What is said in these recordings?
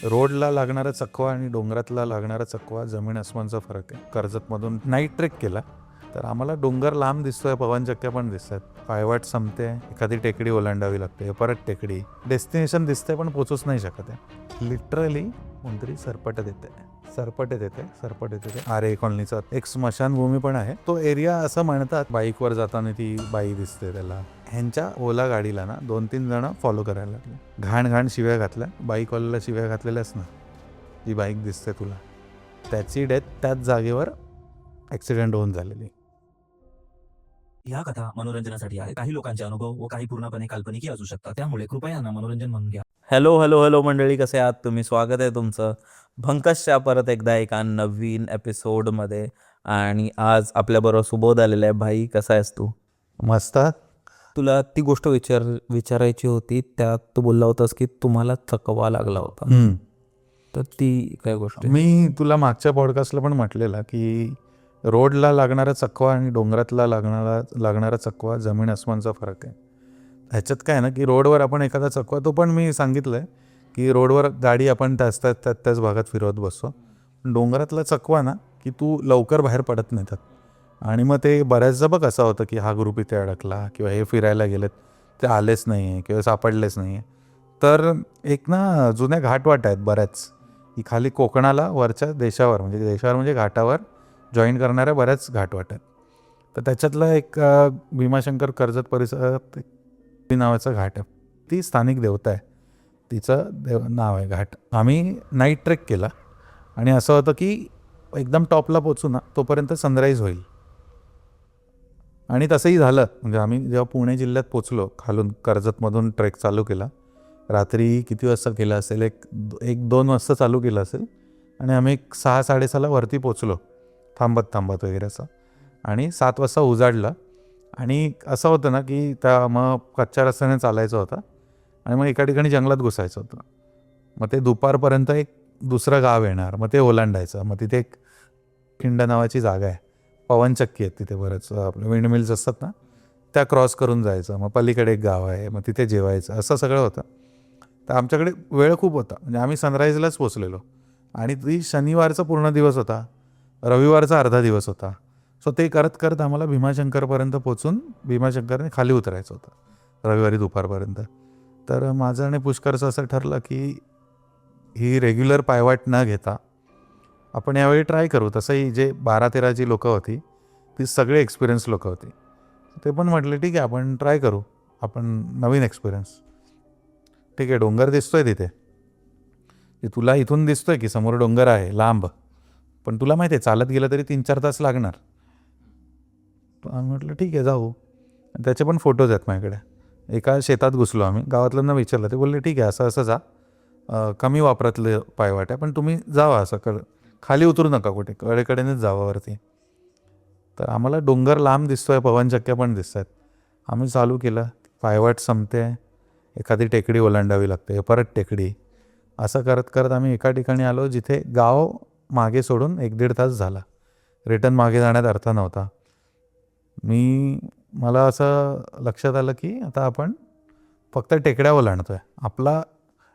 रोडला लागणारा चकवा आणि डोंगरातला लागणारा चकवा जमीन आसमानचा फरक आहे. कर्जतमधून नाईट ट्रेक केला तर आम्हाला डोंगर लांब दिसतोय, पवनचक्क्या पण दिसत आहेत, पायवाट संपते, एखादी टेकडी ओलांडावी लागते, परत टेकडी, डेस्टिनेशन दिसतंय पण पोचूच नाही शकत आहे. लिटरली कोणतरी सरपट देते आरे कॉलनीचा एक स्मशानभूमी पण आहे. तो एरिया असं म्हणतात, बाईकवर जाताना ती बाई दिसते त्याला. ह्यांच्या ओला गाडीला ना 2-3 जण फॉलो करायला लागले. घाण शिव्या घातल्या, बाईकवाल्याला शिव्या घातलेल्याच ना, ही बाईक दिसते तुला. त्याची डेथ त्याच जागेवर ॲक्सिडेंट होऊन झालेली. या कथा मनोरंजनासाठी आहे. काही लोकांचे अनुभव व काही पूर्णपणे काल्पनिकही असू शकतात. त्यामुळे कृपया यांना मनोरंजन म्हणून घ्या. हॅलो मंडळी, कसे आहात तुम्ही? स्वागत आहे तुमचं भंकसच्या परत एकदा एका नवीन एपिसोडमध्ये. आणि आज आपल्याबरोबर सुबोध आलेला आहे. भाई, कसा आहेस तू? मस्त. तुला ती गोष्ट विचारायची होती. त्यात तू बोलला होतास की तुम्हाला चकवा लागला होता. तर ती काय गोष्ट आहे? मी तुला मागच्या पॉडकास्टला पण म्हटलेलं की रोडला लागणारा चकवा आणि डोंगरातला लागणारा चकवा जमीन आसमानचा फरक आहे. ह्याच्यात काय ना की रोडवर आपण एखादा चकवा, तो पण मी सांगितलं आहे की रोडवर गाडी आपण त्याच भागात फिरवत बसतो. डोंगरातला चकवा ना की तू लवकर बाहेर पडत नाही त्यात. आणि मग ते बऱ्याचदा बघ असं होतं की हा ग्रुप इथे अडकला किंवा हे फिरायला गेलेत, ते आलेच नाही आहे किंवा सापडलेच नाही आहे. तर एक ना जुन्या घाटवाट आहेत बऱ्याच, की खाली कोकणाला वरच्या देशावर म्हणजे घाटावर जॉईन करणाऱ्या बऱ्याच घाटवाट आहेत. तर त्याच्यातलं एक भीमाशंकर कर्जत परिसरात नावाचा घाट आहे. ती स्थानिक देवता आहे, तिचं नाव आहे घाट. आम्ही नाईट ट्रेक केला आणि असं होतं की एकदम टॉपला पोचू ना तोपर्यंत सनराईज होईल. आणि तसंही झालं. म्हणजे आम्ही जेव्हा पुणे जिल्ह्यात पोचलो, खालून कर्जतमधून ट्रेक चालू केला, रात्री किती वाजता केला असेल, 1-2 वाजता चालू केलं असेल. आणि आम्ही 6-6:30 वरती पोचलो, थांबत वगैरे असं. आणि 7 वाजता उजाडलं. आणि असं होतं ना की मग कच्च्या रस्त्याने चालायचं होतं आणि मग एका ठिकाणी जंगलात घुसायचं होतं. मग ते दुपारपर्यंत एक दुसरं गाव येणार, मग ते ओलांडायचं. मग तिथे एक खिंड नावाची जागा आहे, पवनचक्की आहेत तिथे, बरंच आपले विंडमिल्स असतात ना, त्या क्रॉस करून जायचं. मग पलीकडे एक गाव आहे, मग तिथे जेवायचं, असं सगळं होतं. तर आमच्याकडे वेळ खूप होता. म्हणजे आम्ही सनराईजलाच पोचलेलो आणि ती शनिवारचा पूर्ण दिवस होता, रविवारचा अर्धा दिवस होता. सो ते करत आम्हाला भीमाशंकरपर्यंत पोचून भीमाशंकरने खाली उतरायचं होतं रविवारी दुपारपर्यंत. तर माझं आणि पुष्करचं असं ठरलं की ही रेग्युलर पायवाट न घेता आपण यावेळी ट्राय करू. तसंही जे 12-13 जी लोकं होती ती सगळे एक्सपिरियन्स लोकं होती. ते पण म्हटले ठीक आहे आपण ट्राय करू, आपण नवीन एक्सपिरियन्स. ठीक आहे, डोंगर दिसतोय तिथे, तुला इथून दिसतोय की समोर डोंगर आहे लांब, पण तुला माहिती आहे चालत गेलं तरी 3-4 तास लागणार. म्हटलं ठीक आहे जाऊ. त्याचे पण फोटोज आहेत माझ्याकडे. एका शेतात घुसलो आम्ही, गावातल्यांना विचारलं, ते बोलले ठीक आहे असं जा, कमी वापरातलं पायवाट आहे, पण तुम्ही जावा असं खाली उतरू नका कुठे, कडेकडेनेच जावा वरती. तर आम्हाला डोंगर लांब दिसतोय, पवनचक्क्या पण दिसत आहेत. आम्ही चालू केलं, पायवाट संपते, एखादी टेकडी ओलांडावी लागते, परत टेकडी, असं करत आम्ही एका ठिकाणी आलो जिथे गाव मागे सोडून 1-1.5 तास झाला. रिटर्न मागे जाण्यात अर्थ नव्हता. मला असं लक्षात आलं की आता आपण फक्त टेकड्या ओलांडतोय, आपला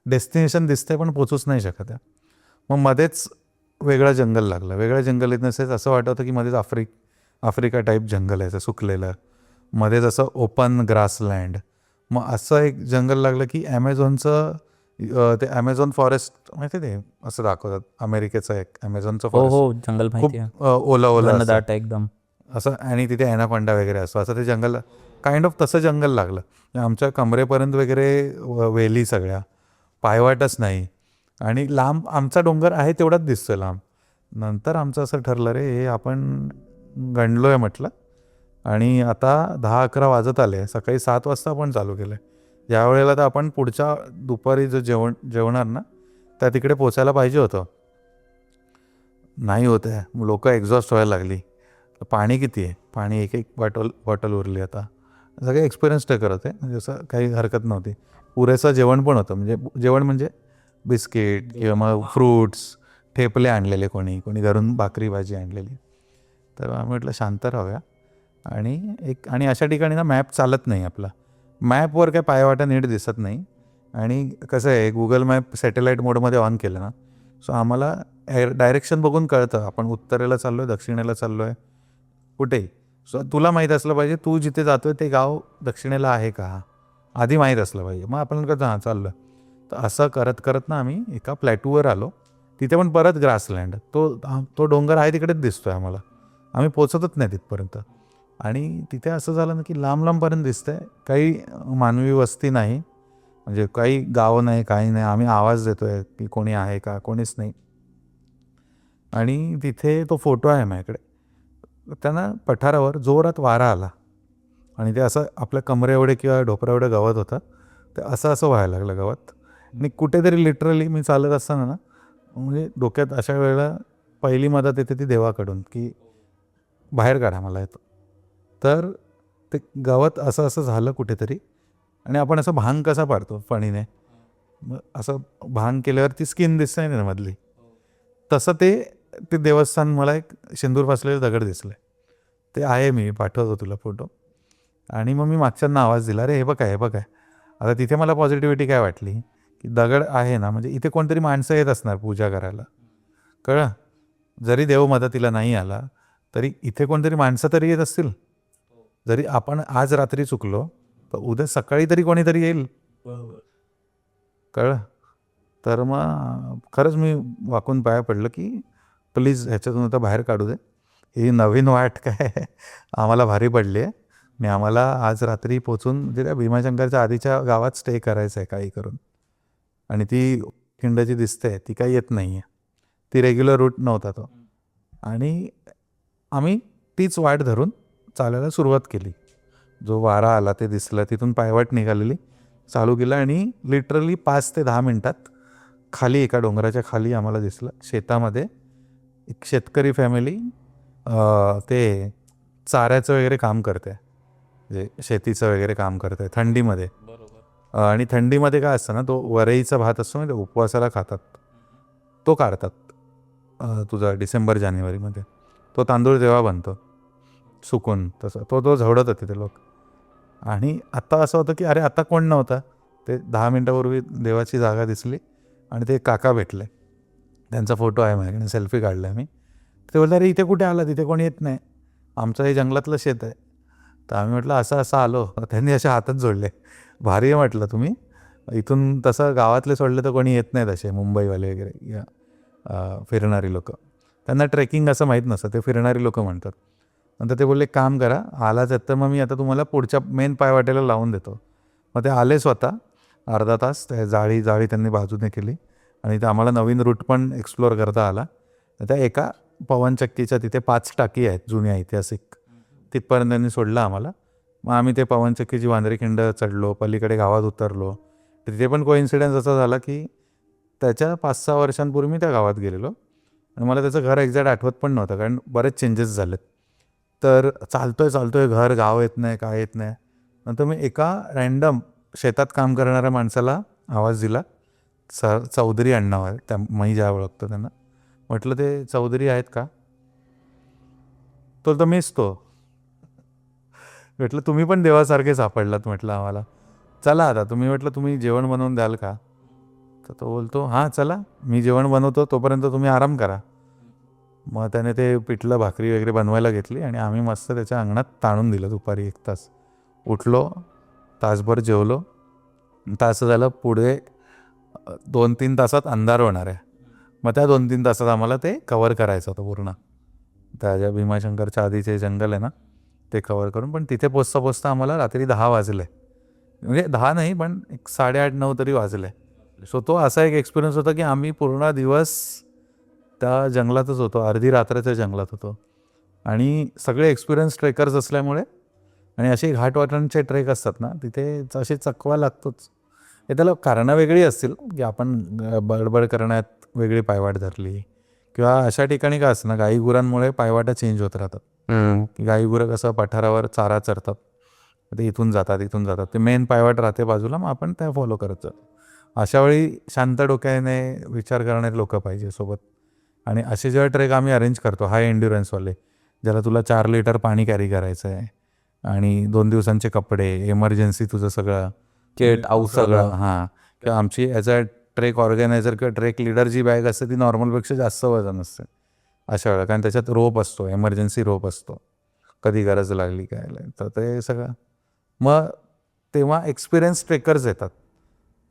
डेस्टिनेशन दिसतंय पण पोचूच नाही शकत आहे. मग मध्येच वेगळं जंगल लागलं. वेगळं जंगल येत नसेल असं वाटत होतं की मध्येच आफ्रिका टाईप जंगल आहे, असं सुकलेलं, मध्येच असं ओपन ग्रासलँड. मग असं एक जंगल लागलं की ॲमेझॉनचं, ते ॲमेझॉन फॉरेस्ट माहिती आहे, ते असं दाखवतात अमेरिकेचं एक ॲमेझॉनचं फॉरेस्ट. हो, जंगल खूप माहिती ओला घनदाट एकदम असं, आणि तिथे ॲनाकोंडा वगैरे असं ते जंगल, काइंड ऑफ तसं जंगल लागलं. आमच्या कमरेपर्यंत वगैरे वेली सगळ्या, पायवाटच नाही. आणि लांब आमचा डोंगर आहे तेवढाच दिसतोय लांब. नंतर आमचं असं ठरलं, रे हे आपण गणलो आहे म्हटलं, आणि आता 10-11 वाजत आले, सकाळी 7 वाजता आपण चालू केलं आहे. ज्या वेळेला तर आपण पुढच्या दुपारी जो जेवणार ना त्या तिकडे पोचायला पाहिजे होतं. नाही होत आहे, लोक एक्झॉस्ट व्हायला लागली. पाणी किती आहे, पाणी एक बॉटल उरली. आता सगळे एक्सपिरियन्स करत होते, म्हणजे असं काही हरकत नव्हती. पुरेसं जेवण पण होतं, म्हणजे बिस्किट किंवा मग फ्रूट्स, ठेपले आणलेले, कोणी घरून भाकरी भाजी आणलेली. तर आम्ही म्हटलं शांत राहूया. आणि अशा ठिकाणी ना मॅप चालत नाही आपला, मॅपवर काय पायवाटा नीट दिसत नाही, आणि कसं आहे गुगल मॅप सॅटेलाईट मोडमध्ये ऑन केलं ना, सो आम्हाला डायरेक्शन बघून कळतं आपण उत्तरेला चाललो आहे, दक्षिणेला चाललो आहे, कुठेही. सो तुला माहीत असलं पाहिजे तू जिथे जातोय ते गाव दक्षिणेला आहे का, आधी माहीत असलं पाहिजे. मग आपण कसं हां चाललो आहे. तर असं करत करत ना आम्ही एका प्लॅटूवर आलो. तिथे पण परत ग्रासलँड. तो डोंगर आहे तिकडेच दिसतोय आम्हाला. आम्ही पोचतच नाही तिथपर्यंत. आणि तिथे असं झालं ना की लांब लांबपर्यंत दिसतंय, काही मानवी वस्ती नाही, म्हणजे काही गावं नाही, काही नाही. आम्ही आवाज देतोय की कोणी आहे का, कोणीच नाही. आणि तिथे तो फोटो आहे माझ्याकडे. त्यांना पठारावर जोरात वारा आला आणि ते असं आपल्या कमरे एवढे किंवा ढोपरा एवढं गवत होतं, ते असं असं व्हायला लागलं गवत. आणि कुठेतरी लिटरली मी चालत असताना ना, म्हणजे डोक्यात अशा वेळेला पहिली मदत येते ती देवाकडून की बाहेर काढा मला येतो. तर ते गवत असं असं झालं कुठेतरी. आणि आपण असं भांग कसा पाडतो फणीने, मग असं भांग केल्यावर ती स्किन दिसते ना मधली, तसं ते देवस्थान मला एक शेंदूर फासलेलं दगड दिसलं. ते आहे, मी पाठवतो तुला फोटो. आणि मग मी मागच्यांना आवाज दिला, अरे हे बघ हे बघ. आता तिथे मला पॉझिटिव्हिटी काय वाटली की दगड आहे ना, म्हणजे इथे कोणतरी माणसं येत असणार पूजा करायला, कळलं. जरी देव मदतीला नाही आला तरी इथे कोणतरी माणसं तरी येत असतील. जरी आपण आज रात्री चुकलो तर उद्या सकाळी तरी कोणीतरी येईल, कळलं. तर मग खरंच मी वाकून पाया पडलं की प्लीज ह्याच्यातून आता बाहेर काढू दे. ही नवीन वाट काय आम्हाला भारी पडली आहे. आणि आम्हाला आज रात्री पोचून म्हणजे त्या भीमाशंकरच्या आधीच्या गावात स्टे करायचं आहे काही करून. आणि ती खिंड जी दिसते ती काही येत नाही आहे, ती रेग्युलर रूट नव्हता तो. आणि आम्ही तीच वाट धरून चालायला सुरुवात केली. जो वारा आला ते दिसलं, तिथून पायवाट निघालेली चालू केलं. आणि लिटरली 5 ते 10 मिनटात खाली एका डोंगराच्या खाली आम्हाला दिसलं, शेतामध्ये एक शेतकरी फॅमिली ते चाऱ्याचं वगैरे काम करते, म्हणजे शेतीचं वगैरे काम करते थंडीमध्ये. आणि थंडीमध्ये काय असतं ना, तो वरईचा भात असतो ना, ते उपवासाला खातात, तो काढतात तुझा डिसेंबर जानेवारीमध्ये. तो तांदूळ तेव्हा बनतो सुकून, तसं तो झवडत होते ते लोक. आणि आत्ता असं होतं की अरे आता कोण नव्हता, ते 10 मिनटापूर्वी देवाची जागा दिसली आणि ते काका भेटले. त्यांचा फोटो आहे माझ्याकडे, सेल्फी काढला आहे मी. ते बोलले अरे इथे कुठे आला, तिथे कोणी येत नाही, आमचं हे जंगलातलं शेत आहे. तर आम्ही म्हटलं असं असं आलो. त्यांनी असे हातच जोडले, भारी आहे म्हटलं तुम्ही. इथून तसं गावातले सोडले तर कोणी येत नाहीत असे मुंबईवाले वगैरे या फिरणारी लोक. त्यांना ट्रेकिंग असं माहीत नसतं, ते फिरणारी लोक म्हणतात. नंतर ते बोलले काम करा, आलाच तर मग मी आता तुम्हाला पुढच्या मेन पायवाटेला लावून देतो. मग ते आले स्वतः, अर्धा तास त्या जाळी त्यांनी बाजूने केली. आणि ते आम्हाला नवीन रूट पण एक्सप्लोअर करता आला. त्या एका पवनचक्कीच्या तिथे 5 टाकी आहेत जुन्या ऐतिहासिक, तिथपर्यंत त्यांनी सोडलं आम्हाला. मग आम्ही ते पवनचक्कीची वांद्रेखिंड चढलो, पलीकडे गावात उतरलो. तिथे पण कोइन्सिडन्स असा झाला की त्याच्या 5-6 वर्षांपूर्वी मी त्या गावात गेलेलो आणि मला त्याचं घर एक्झॅक्ट आठवत पण नव्हतं, कारण बरेच चेंजेस झालेत. तर चालतोय घर, गाव येत नाही, काय येत नाही. नंतर मी एका रँडम शेतात काम करणाऱ्या माणसाला आवाज दिला, चौधरी आडनाव आहे, त्या मी ज्या ओळखतो त्यांना. म्हटलं ते चौधरी आहेत का, तो मीच तो. म्हटलं तुम्ही पण देवासारखे सापडलात म्हटलं आम्हाला, चला आता तुम्ही, म्हटलं तुम्ही जेवण बनवून द्याल का. तर तो बोलतो हां चला मी जेवण बनवतो, तोपर्यंत तुम्ही आराम करा. मग त्याने ते पिठलं भाकरी वगैरे बनवायला घेतली आणि आम्ही मस्त त्याच्या अंगणात ताणून दिलं दुपारी 1 तास. उठलो, तासभर जेवलो. तास झालं पुढे 2-3 तासात अंधार होणार आहे. मग त्या 2-3 तासात आम्हाला ते कवर करायचं होतं पूर्ण. त्या ज्या भीमाशंकरच्या आधीचे जंगल आहे ना, ते कवर करून. पण तिथे पोचता आम्हाला रात्री 10 वाजले, म्हणजे 10 नाही पण एक 8:30-9 तरी वाजले. सो तो असा एक एक्सपिरियन्स होता की आम्ही पूर्ण दिवस त्या जंगलातच होतो, अर्धी रात्राच्या जंगलात होतो. आणि सगळे एक्सपिरियन्स ट्रेकर्स असल्यामुळे, आणि असे घाटवाटांचे ट्रेक असतात ना तिथे असे चकवा लागतोच. हे त्याला कारणं वेगळी असतील की आपण बडबड करण्यात वेगळी पायवाट धरली, किंवा अशा ठिकाणी काय असतं ना, गाईगुरांमुळे पायवाटा चेंज होत राहतात. की गाईगुरं कसं पठारावर चारा चरतात, ते इथून जातात, ते मेन पायवाट राहते बाजूला, मग आपण त्या फॉलो करत जातो. अशा वेळी शांत डोक्याने विचार करणारे लोक पाहिजे सोबत. आणि असे जेव्हा ट्रेक आम्ही अरेंज करतो हाय एन्ड्युरन्सवाले, ज्याला तुला 4 लिटर पाणी कॅरी करायचं आहे आणि 2 दिवसांचे कपडे, इमर्जन्सी तुझं सगळं किट, औषधं. सगळं, हां, किंवा आमची ॲज अ ट्रेक ऑर्गॅनायझर किंवा ट्रेक लीडर जी बॅग असते ती नॉर्मलपेक्षा जास्त वजन असते अशा वेळेला, कारण त्याच्यात रोप असतो, एमर्जन्सी रोप असतो, कधी गरज लागली काय तर ते सगळं. मग तेव्हा एक्सपिरियन्स ट्रेकर्स येतात,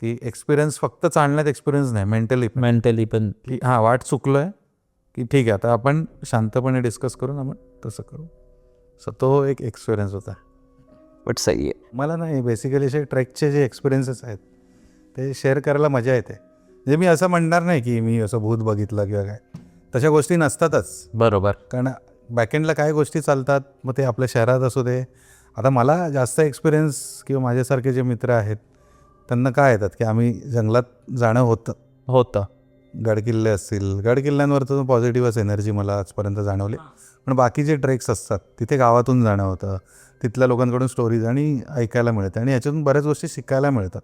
की एक्सपिरियन्स फक्त चालण्यात एक्सपिरियन्स नाही, मेंटली पण की हां वाट चुकलो आहे, की ठीक आहे आता आपण शांतपणे डिस्कस करून आपण तसं करू. सो तो एक एक्सपिरियन्स होता. बट सही आहे. मला नाही बेसिकली असे ट्रेकचे जे एक्सपिरियन्सेस आहेत ते शेअर करायला मजा येते. म्हणजे मी असं म्हणणार नाही की मी असं भूत बघितलं किंवा काय, तशा गोष्टी नसतातच. बरोबर. कारण बॅकएंडला काय गोष्टी चालतात, मग ते आपल्या शहरात असू दे. आता मला जास्त एक्सपिरियन्स किंवा माझ्यासारखे जे मित्र आहेत त्यांना काय येतात की आम्ही जंगलात जाणं होतं. गडकिल्ले असतील, गडकिल्ल्यांवर तर पॉझिटिव्हच एनर्जी मला आजपर्यंत जाणवली. पण बाकी जे ट्रेक्स असतात तिथे गावातून जाणं होतं, तिथल्या लोकांकडून स्टोरीज आणि ऐकायला मिळतं आणि याच्यातून बऱ्याच गोष्टी शिकायला मिळतात,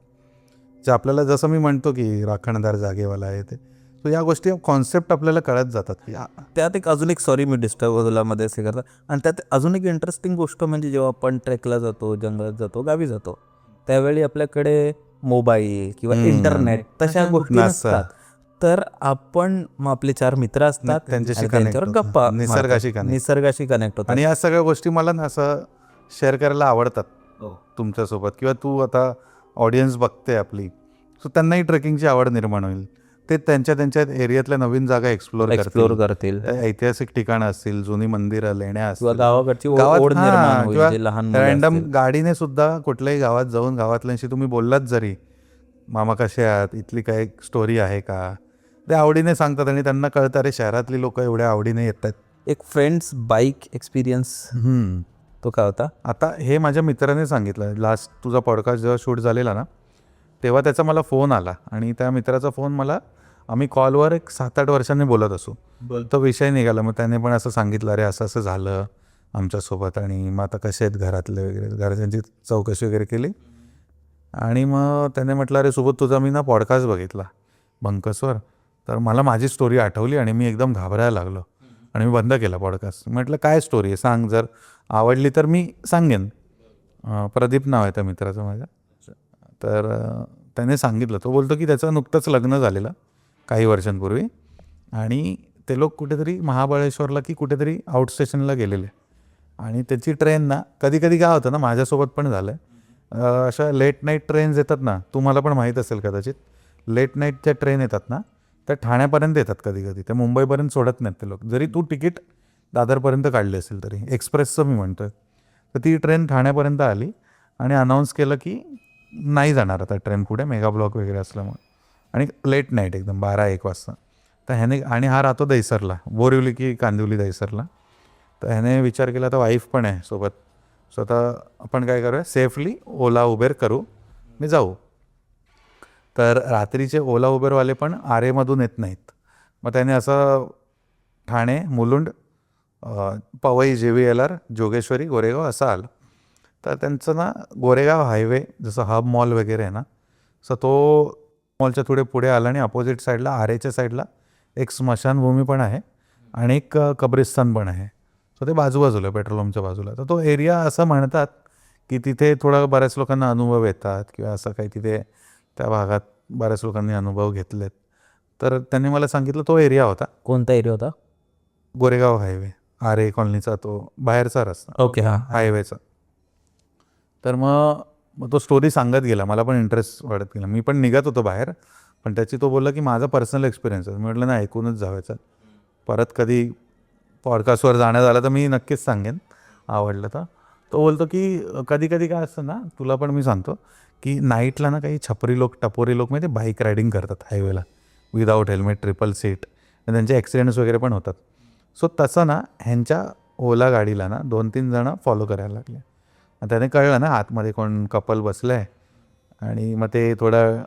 जे आपल्याला जसं मी म्हणतो की राखणदार जागेवाला आहे ते. सो या गोष्टी कॉन्सेप्ट आपल्याला कळत जातात की त्यात एक अजून एक सॉरी मी डिस्टर्ब तुला मध्ये असे करता, आणि त्यात अजून एक इंटरेस्टिंग गोष्ट म्हणजे जेव्हा आपण ट्रेकला जातो, जंगलात जातो, गावी जातो, त्यावेळी आपल्याकडे मोबाईल किंवा इंटरनेट तशा गोष्टी नसतात. तर आपण मग आपले 4 मित्र असतात, त्यांच्याशी आणि connect त्यांच्यावर होतो. गप्पा निसर्गाशी कनेक्ट होतात. आणि या सगळ्या गोष्टी मला ना असं शेअर करायला आवडतात हो. तुमच्यासोबत, किंवा तू आता ऑडियन्स बघते आपली, सो त्यांनाही ट्रेकिंगची आवड निर्माण होईल. ते त्यांच्या एरियातल्या नवीन जागा एक्सप्लोर करतील ऐतिहासिक ठिकाणं असतील, जुनी मंदिरं, लेण्या किंवा असतील, गावाकडची गावात ओढ निर्माण होईल, किंवा जे लहान मुलं रॅन्डम असतील. गाडीने सुद्धा कुठल्याही गावात जाऊन गावातल्यांशी तुम्ही बोललात जरी, मामा कसे आहात, इथली काही स्टोरी आहे का, ते आवडीने सांगतात आणि त्यांना कळतं अरे शहरातली लोक एवढ्या आवडीने येतात. एक फ्रेंड्स बाईक एक्सपिरियन्स तो काय होता? आता हे माझ्या मित्राने सांगितलं. लास्ट तुझा पॉडकास्ट जेव्हा शूट झालेला ना, तेव्हा त्याचा मला फोन आला आणि त्या मित्राचा फोन मला, आम्ही कॉलवर एक 7-8 वर्षांनी बोलत असू, तो विषय निघाला. मग त्याने पण असं सांगितलं अरे असं असं झालं आमच्यासोबत, आणि मग आता कसे आहेत घरातले वगैरे, घरच्यांची चौकशी वगैरे केली. आणि मग त्याने म्हटलं अरे सोबत तुझा मी ना पॉडकास्ट बघितला भंकसवर, तर मला माझी स्टोरी आठवली आणि मी एकदम घाबरायला लागलो आणि मी बंद केला पॉडकास्ट. म्हटलं काय स्टोरी आहे सांग, जर आवडली तर मी सांगेन. प्रदीप नाव आहे त्या मित्राचं माझ्या. तर त्याने सांगितलं, तो बोलतो की त्याचं नुकतंच लग्न झालेलं काही वर्षांपूर्वी, आणि ते लोक कुठेतरी महाबळेश्वरला की कुठेतरी आउट स्टेशनला गेलेले, आणि त्याची ट्रेन ना, कधी कधी काय होतं ना, माझ्यासोबत पण झालं आहे, अशा लेट नाईट ट्रेन्स येतात ना, तुम्हाला पण माहीत असेल कदाचित, लेट नाईटच्या ट्रेन येतात ना, त्या ठाण्यापर्यंत येतात कधी कधी, त्या मुंबईपर्यंत सोडत नाहीत ते लोक, जरी तू तिकीट दादरपर्यंत काढली असेल तरी. एक्सप्रेसचं मी म्हणतो आहे. तर ती ट्रेन ठाण्यापर्यंत आली आणि अनाऊन्स केलं की नाही जाणार आता ट्रेन पुढे, मेगा ब्लॉक वगैरे असल्यामुळे, आणि लेट नाईट एकदम 12-1 वाजता. तर ह्याने, आणि हा राहतो दहिसरला, बोरिवली की कांदिवली दहिसरला, तर ह्याने विचार केला, तर वाईफ पण आहे सोबत, सो आता आपण काय करूया, सेफली ओला उबेर करू, मी जाऊ. तर रात्रीचे ओला उबेरवाले पण आरेमधून येत नाहीत. मग त्याने असं ठाणे, मुलुंड, पवई, JVLR, जोगेश्वरी, गोरेगाव असं आलं. तर त्यांचं ना गोरेगाव हायवे, जसं हब मॉल वगैरे आहे ना, सो तो मॉलच्या थोडे पुढे आला आणि अपोजिट साईडला आरेच्या साईडला एक स्मशानभूमी पण आहे आणि एक कब्रिस्तान पण आहे. सो ते बाजूबाजूला, पेट्रोल पंपच्या बाजूला. तर तो एरिया असं म्हणतात की तिथे थोडं बऱ्याच लोकांना अनुभव येतात किंवा असं काही, तिथे त्या भागात बऱ्याच लोकांनी अनुभव घेतलेत. तर त्यांनी मला सांगितलं तो एरिया होता. कोणता एरिया होता? गोरेगाव हायवे, आरे कॉलनीचा तो बाहेरचा रस्ता, ओके, हां. हायवेचा. तर मग तो स्टोरी सांगत गेला, मला पण इंटरेस्ट वाढत गेला. मी पण निघत होतो बाहेर, पण त्याची तो बोलला की माझा पर्सनल एक्सपिरियन्स आहे. मी म्हटलं ना ऐकूनच जावायचं, परत कधी पॉडकास्टवर जाण्यात आलं तर मी नक्कीच सांगेन, आवडलं तर. तो बोलतो की कधी कधी काय असतं ना, तुला पण मी सांगतो की नाईटला ना काही छपरी लोक, टपोरी लोक माहिती, बाईक रायडिंग करतात हायवेला विदाऊट हेल्मेट, ट्रिपल सीट, आणि त्यांचे ॲक्सिडेंट्स वगैरे पण होतात. सो तसं ना ह्यांच्या ओला गाडीला ना 2-3 जणं फॉलो करायला लागले. त्याने कळलं ना आतमध्ये कोण कपल बसलं आहे, आणि मग ते थोडं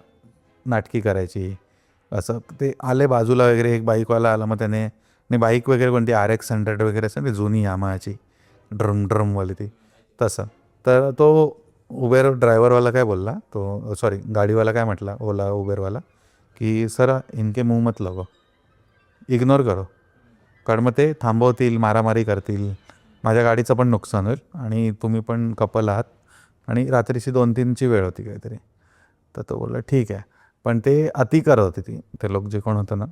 नाटकी करायची असं. ते आले बाजूला वगैरे, एक बाईकवाला आला, मग त्याने, आणि बाईक वगैरे कोणती RX 100 वगैरे असं ती जुनी यामाची ड्रमवाली ती, तसं. तर तो उबेर ड्रायव्हरवाला काय बोलला, तो सॉरी गाडीवाला काय म्हटला, ओला उबेरवाला, की सर इनके मुंह मत लगो, इग्नोर करो, कारण मग ते थांबवतील, मारामारी करतील, माझ्या गाडीचं पण नुकसान होईल, आणि तुम्ही पण कपल आहात, आणि रात्रीची 2-3ची वेळ होती काहीतरी. तर तो बोलला ठीक आहे. पण ते अति करत होते ते लोक जे कोण होतं ना.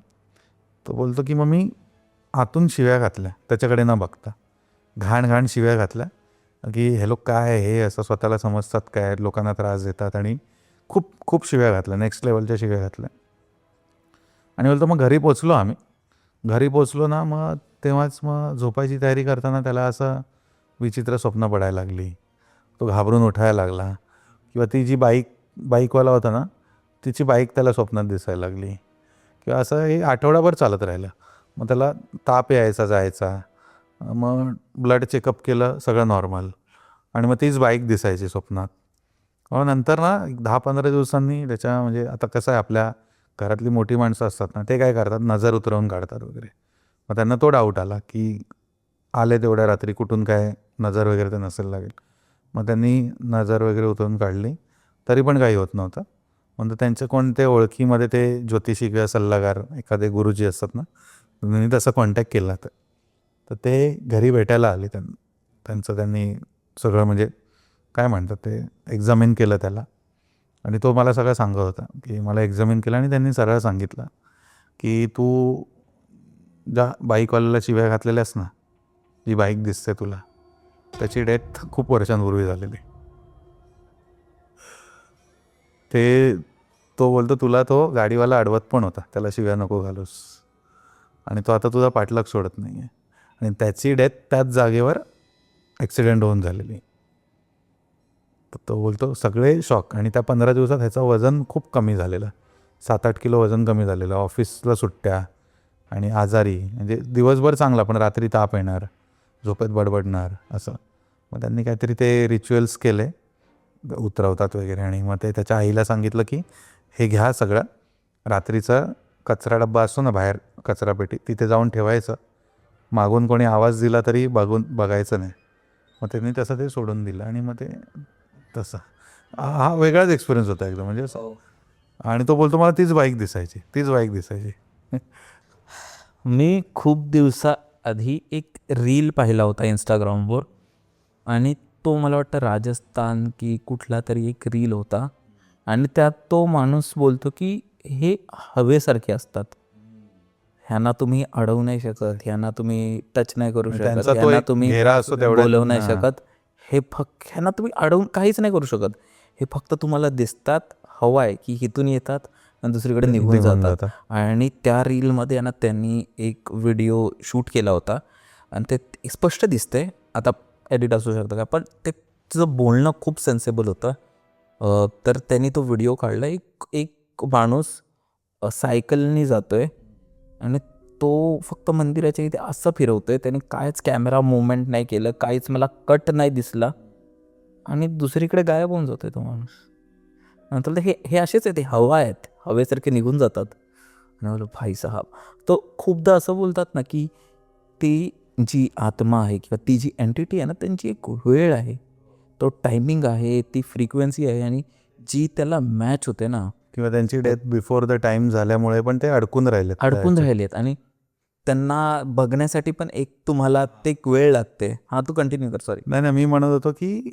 तो बोलतो की मग मी आतून शिव्या घातल्या त्याच्याकडे न बघता, घाण शिव्या घातल्या की हे लोक काय आहे, हे असं स्वतःला समजतात काय, लोकांना त्रास देतात, आणि खूप खूप शिव्या घातल्या, नेक्स्ट लेवलच्या शिव्या घातल्या. आणि बोलतो मग घरी पोचलो ना, मग तेव्हाच मग झोपायची तयारी करताना त्याला असं विचित्र स्वप्न पडायला लागली. तो घाबरून उठायला लागला. किंवा ती जी बाईकवाला होता ना, तिची बाईक त्याला स्वप्नात दिसायला लागली. किंवा असं हे आठवडाभर चालत राहिलं. मग त्याला ताप यायचा जायचा. मग ब्लड चेकअप केलं, सगळं नॉर्मल, आणि मग तीच बाईक दिसायची स्वप्नात. मग नंतर ना 10-15 दिवसांनी त्याच्या, म्हणजे आता कसं आहे, आपल्या घरातली मोठी माणसं असतात ना, ते काय करतात, नजर उतरवून काढतात वगैरे. मग त्यांना तो डाऊट आला की आले तेवढ्या रात्री, कुठून काय नजर वगैरे तर नसेल लागेल. मग त्यांनी नजर वगैरे उतरवून काढली, तरी पण काही होत नव्हतं. म्हणजे त्यांच्या कोणते ओळखीमध्ये ते ज्योतिषी किंवा सल्लागार एखादे गुरुजी असतात ना, त्यांनी तसं कॉन्टॅक्ट केला. तर ते घरी भेटायला आले. त्यांचं त्यांनी सगळं, म्हणजे काय म्हणतात ते, एक्झामिन केलं त्याला. आणि तो मला सगळं सांगत होता की मला एक्झामिन केलं, आणि त्यांनी सरळ सांगितलं की तू ज्या बाईकवाल्याला शिव्या घातलेल्यास ना, जी बाईक दिसते तुला, त्याची डेथ खूप वर्षांपूर्वी झालेली. तो बोलतो तुला तो गाडीवाला अडवत पण होता, त्याला शिव्या नको घालूस, आणि तो आता तुझा पाठलाग सोडत नाही आहे, आणि त्याची डेथ त्याच जागेवर ॲक्सिडेंट होऊन झालेली. तर तो बोलतो सगळे शॉक. आणि त्या 15 दिवसात ह्याचं वजन खूप कमी झालेलं, 7-8 किलो वजन कमी झालेलं. ऑफिसला सुट्ट्या आणि आजारी, म्हणजे दिवसभर चांगला, पण रात्री ताप येणार, झोपेत बडबडणार असं. मग त्यांनी काहीतरी ते रिच्युअल्स केले, उतरवतात वगैरे. आणि मग ते त्याच्या आईला सांगितलं की हे घ्या सगळं, रात्रीचा कचरा डब्बा असतो ना बाहेर, कचरापेटी, तिथे जाऊन ठेवायचं, मागून कोणी आवाज दिला तरी बघायचं नाही. मग त्यांनी तसं ते सोडून दिलं. आणि मग ते तसं हा वेगळाच एक्सपिरियन्स होता एकदम, म्हणजे असं. आणि तो बोलतो मला तीच बाईक दिसायची. मी खूप दिवसाआधी एक रील पाहिला होता इंस्टाग्रामवर, आणि तो मला वाटतं राजस्थान की कुठला तरी एक रील होता. आणि त्यात तो माणूस बोलतो की हे हवेसारखे असतात, ह्यांना तुम्ही अडवू नाही शकत, ह्यांना तुम्ही टच नाही करू शकत, त्यांचा तो ह्यांना एक तुम्ही घेरा असतो तेवढ्यात. बोलवू नाही हां. शकत, हे ह्यांना तुम्ही अडवून काहीच नाही करू शकत, हे फक्त तुम्हाला दिसतात, हवा आहे की इथून येतात आणि दुसरीकडे निघून जातात. आणि त्या रीलमध्ये ना त्यांनी एक व्हिडिओ शूट केला होता, आणि ते स्पष्ट दिसतंय, आता एडिट असू शकतं का, पण ते तिचं बोलणं खूप सेन्सेबल होतं. तर त्यांनी तो व्हिडिओ काढला, एक माणूस सायकलनी जातोय, आणि तो फक्त मंदिराच्या इथे असं फिरवतोय, त्याने कायच कॅमेरा मुवमेंट नाही केलं, काहीच मला कट नाही दिसला, आणि दुसरीकडे गायब होऊन जातोय तो माणूस. नंतर हे असेच आहे, ते हवा आहेत, हवेसारखे निघून जातात. आणि बोलो भाई साहब, तो खूपदा असं बोलतात ना की ती जी आत्मा आहे किंवा ती जी एंटिटी आहे ना, त्यांची एक वेळ आहे, तो टायमिंग आहे, ती फ्रिक्वेन्सी आहे, आणि जी त्याला मॅच होते ना, किंवा त्यांची डेथ बिफोर द टाइम झाल्यामुळे पण ते अडकून राहिलेत, आणि त्यांना बघण्यासाठी पण एक तुम्हाला ते एक वेळ लागते. हां, तू कंटिन्यू कर, सॉरी. नाही, मी म्हणत होतो की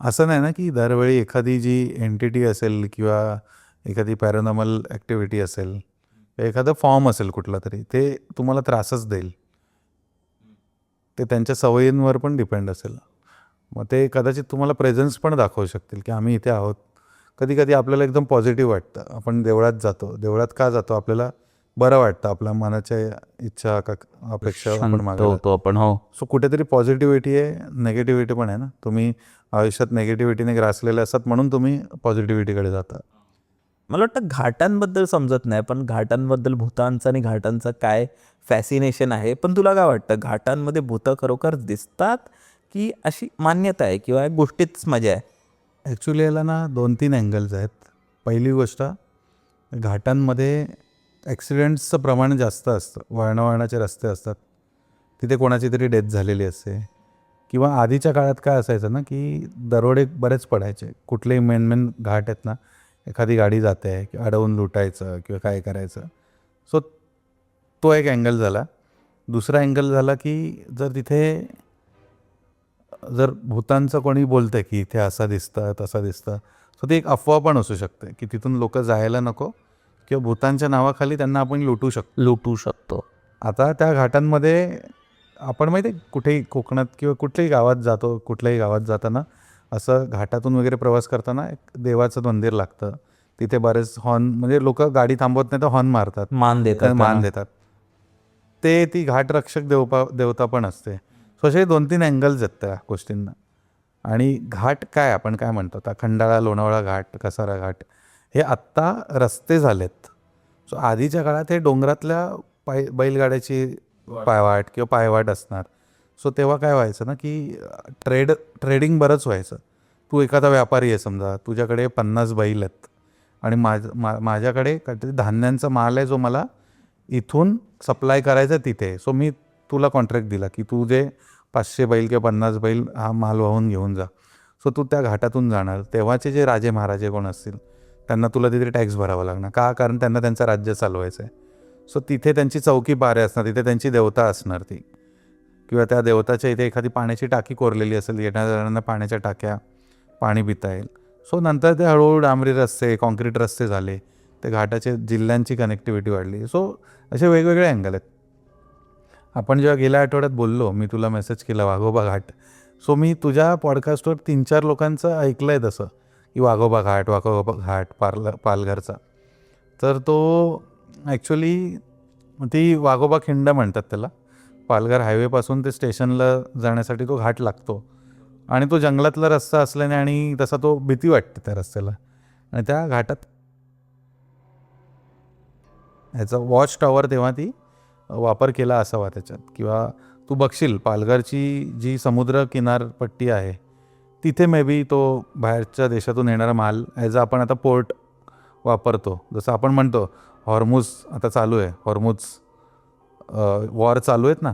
असं नाही ना की दरवेळी एखादी जी एंटिटी असेल किंवा एखादी पॅरानॉर्मल ॲक्टिव्हिटी असेल, एखादा फॉर्म असेल कुठला तरी, ते तुम्हाला त्रासच देईल. ते त्यांच्या सवयींवर पण डिपेंड असेल. मग ते कदाचित तुम्हाला प्रेझेन्स पण दाखवू शकतील की आम्ही इथे आहोत. कधी कधी आपल्याला एकदम पॉझिटिव्ह वाटतं, आपण देवळात जातो. देवळात का जातो? आपल्याला बरं वाटतं, आपल्या मनाच्या इच्छा अपेक्षा आपण मागायला. होतो आपण. हो, सो कुठेतरी पॉझिटिव्हिटी आहे, नेगेटिव्हिटी पण आहे ना. तुम्ही आयुष्यात नेगेटिव्हिटीने ग्रासलेले असतात, म्हणून तुम्ही पॉझिटिव्हिटीकडे जाता. मला वाटतं घाटांबद्दल समजत नाही, पण घाटांबद्दल भूतांचं आणि घाटांचं काय फॅसिनेशन आहे. पण तुला काय वाटतं, घाटांमध्ये भूतं खरोखर दिसतात की अशी मान्यता आहे किंवा गोष्टीच मजा आहे? ॲक्च्युली याला ना 2-3 अँगल्स आहेत. पहिली गोष्ट, घाटांमध्ये ॲक्सिडेंट्सचं प्रमाण जास्त असतं. वळणावळणाचे रस्ते असतात, तिथे कोणाची तरी डेथ झालेली असते. किंवा आधीच्या काळात काय असायचं ना की दरोडे बरेच पडायचे. कुठलेही मेन घाट आहेत ना, एखादी गाडी जाते आहे किंवा अडवून लुटायचं किंवा काय करायचं. सो तो एक अँगल झाला. दुसरा अँगल झाला की जर भूतांचं कोणी बोलतं की इथे असं दिसतं तसं दिसतं, सो ती एक अफवा पण असू शकते की तिथून लोक जायला नको किंवा भूतांच्या नावाखाली त्यांना आपण लुटू शकतो. आता त्या घाटांमध्ये आपण माहिती आहे कुठेही कोकणात किंवा कुठल्याही गावात जातो, कुठल्याही गावात जाताना असं घाटातून वगैरे प्रवास करताना एक देवाचं मंदिर लागतं. तिथे बरेच हॉर्न, म्हणजे लोक गाडी थांबवत नाही तर हॉर्न मारतात, मान देतात मान त्यांना. देतात. ते ती घाटरक्षक देवता पण असते. सो असे 2-3 अँगल्स आहेत त्या गोष्टींना. आणि घाट काय आपण काय म्हणतो आता, खंडाळा, लोणावळा घाट, कसारा घाट, हे आत्ता रस्ते झालेत. सो आधीच्या काळात हे डोंगरातल्या बैलगाड्याची पायवाट किंवा पायवाट असणार. सो तेव्हा काय व्हायचं ना की ट्रेडिंग बरंच व्हायचं. तू एखादा व्यापारी आहे समजा, तुझ्याकडे 50 बैल आहेत आणि माझ्याकडे काहीतरी धान्यांचा माल आहे जो मला इथून सप्लाय करायचा तिथे. सो मी तुला कॉन्ट्रॅक्ट दिला की तू जे 500 बैल किंवा 50 बैल हा माल वाहून घेऊन जा. सो तू त्या घाटातून जाणार. तेव्हाचे जे राजे महाराजे कोण असतील त्यांना तुला तिथे टॅक्स भरावा लागणार. का? कारण त्यांना त्यांचं राज्य चालवायचं आहे. सो तिथे त्यांची चौकी पारे असणार, तिथे त्यांची देवता असणार ती, किंवा त्या देवताच्या इथे एखादी पाण्याची टाकी कोरलेली असेल, येणाऱ्यांना पाण्याच्या टाक्या, पाणी पिता येईल. सो नंतर ते हळूहळू डांबरी रस्ते, कॉन्क्रीट रस्ते झाले, ते घाटाचे जिल्ह्यांची कनेक्टिव्हिटी वाढली. सो असे वेगवेगळे अँगल आहेत. आपण जेव्हा गेल्या आठवड्यात बोललो, मी तुला मेसेज केला वाघोबा घाट. सो मी तुझ्या पॉडकास्टवर 3-4 लोकांचं ऐकलं आहे तसं की वाघोबा घाट पालघरचा. तर तो ॲक्च्युली ती वाघोबा खिंड म्हणतात त्याला. पालघर हायवेपासून ते स्टेशनला जाण्यासाठी तो घाट लागतो आणि तो जंगलातला रस्ता असल्याने आणि तसा तो भीती वाटते त्या रस्त्याला. आणि त्या घाटात ह्याचा वॉच टॉवर तेव्हा ती वापर केला असावा त्याच्यात. किंवा तू बघशील पालघरची जी समुद्र किनारपट्टी आहे तिथे मे बी तो बाहेरच्या देशातून येणारा माल ॲज आपण आता पोर्ट वापरतो. जसं आपण म्हणतो हॉर्मुज आता चालू आहे, हॉर्मुज वॉर चालू आहेत ना,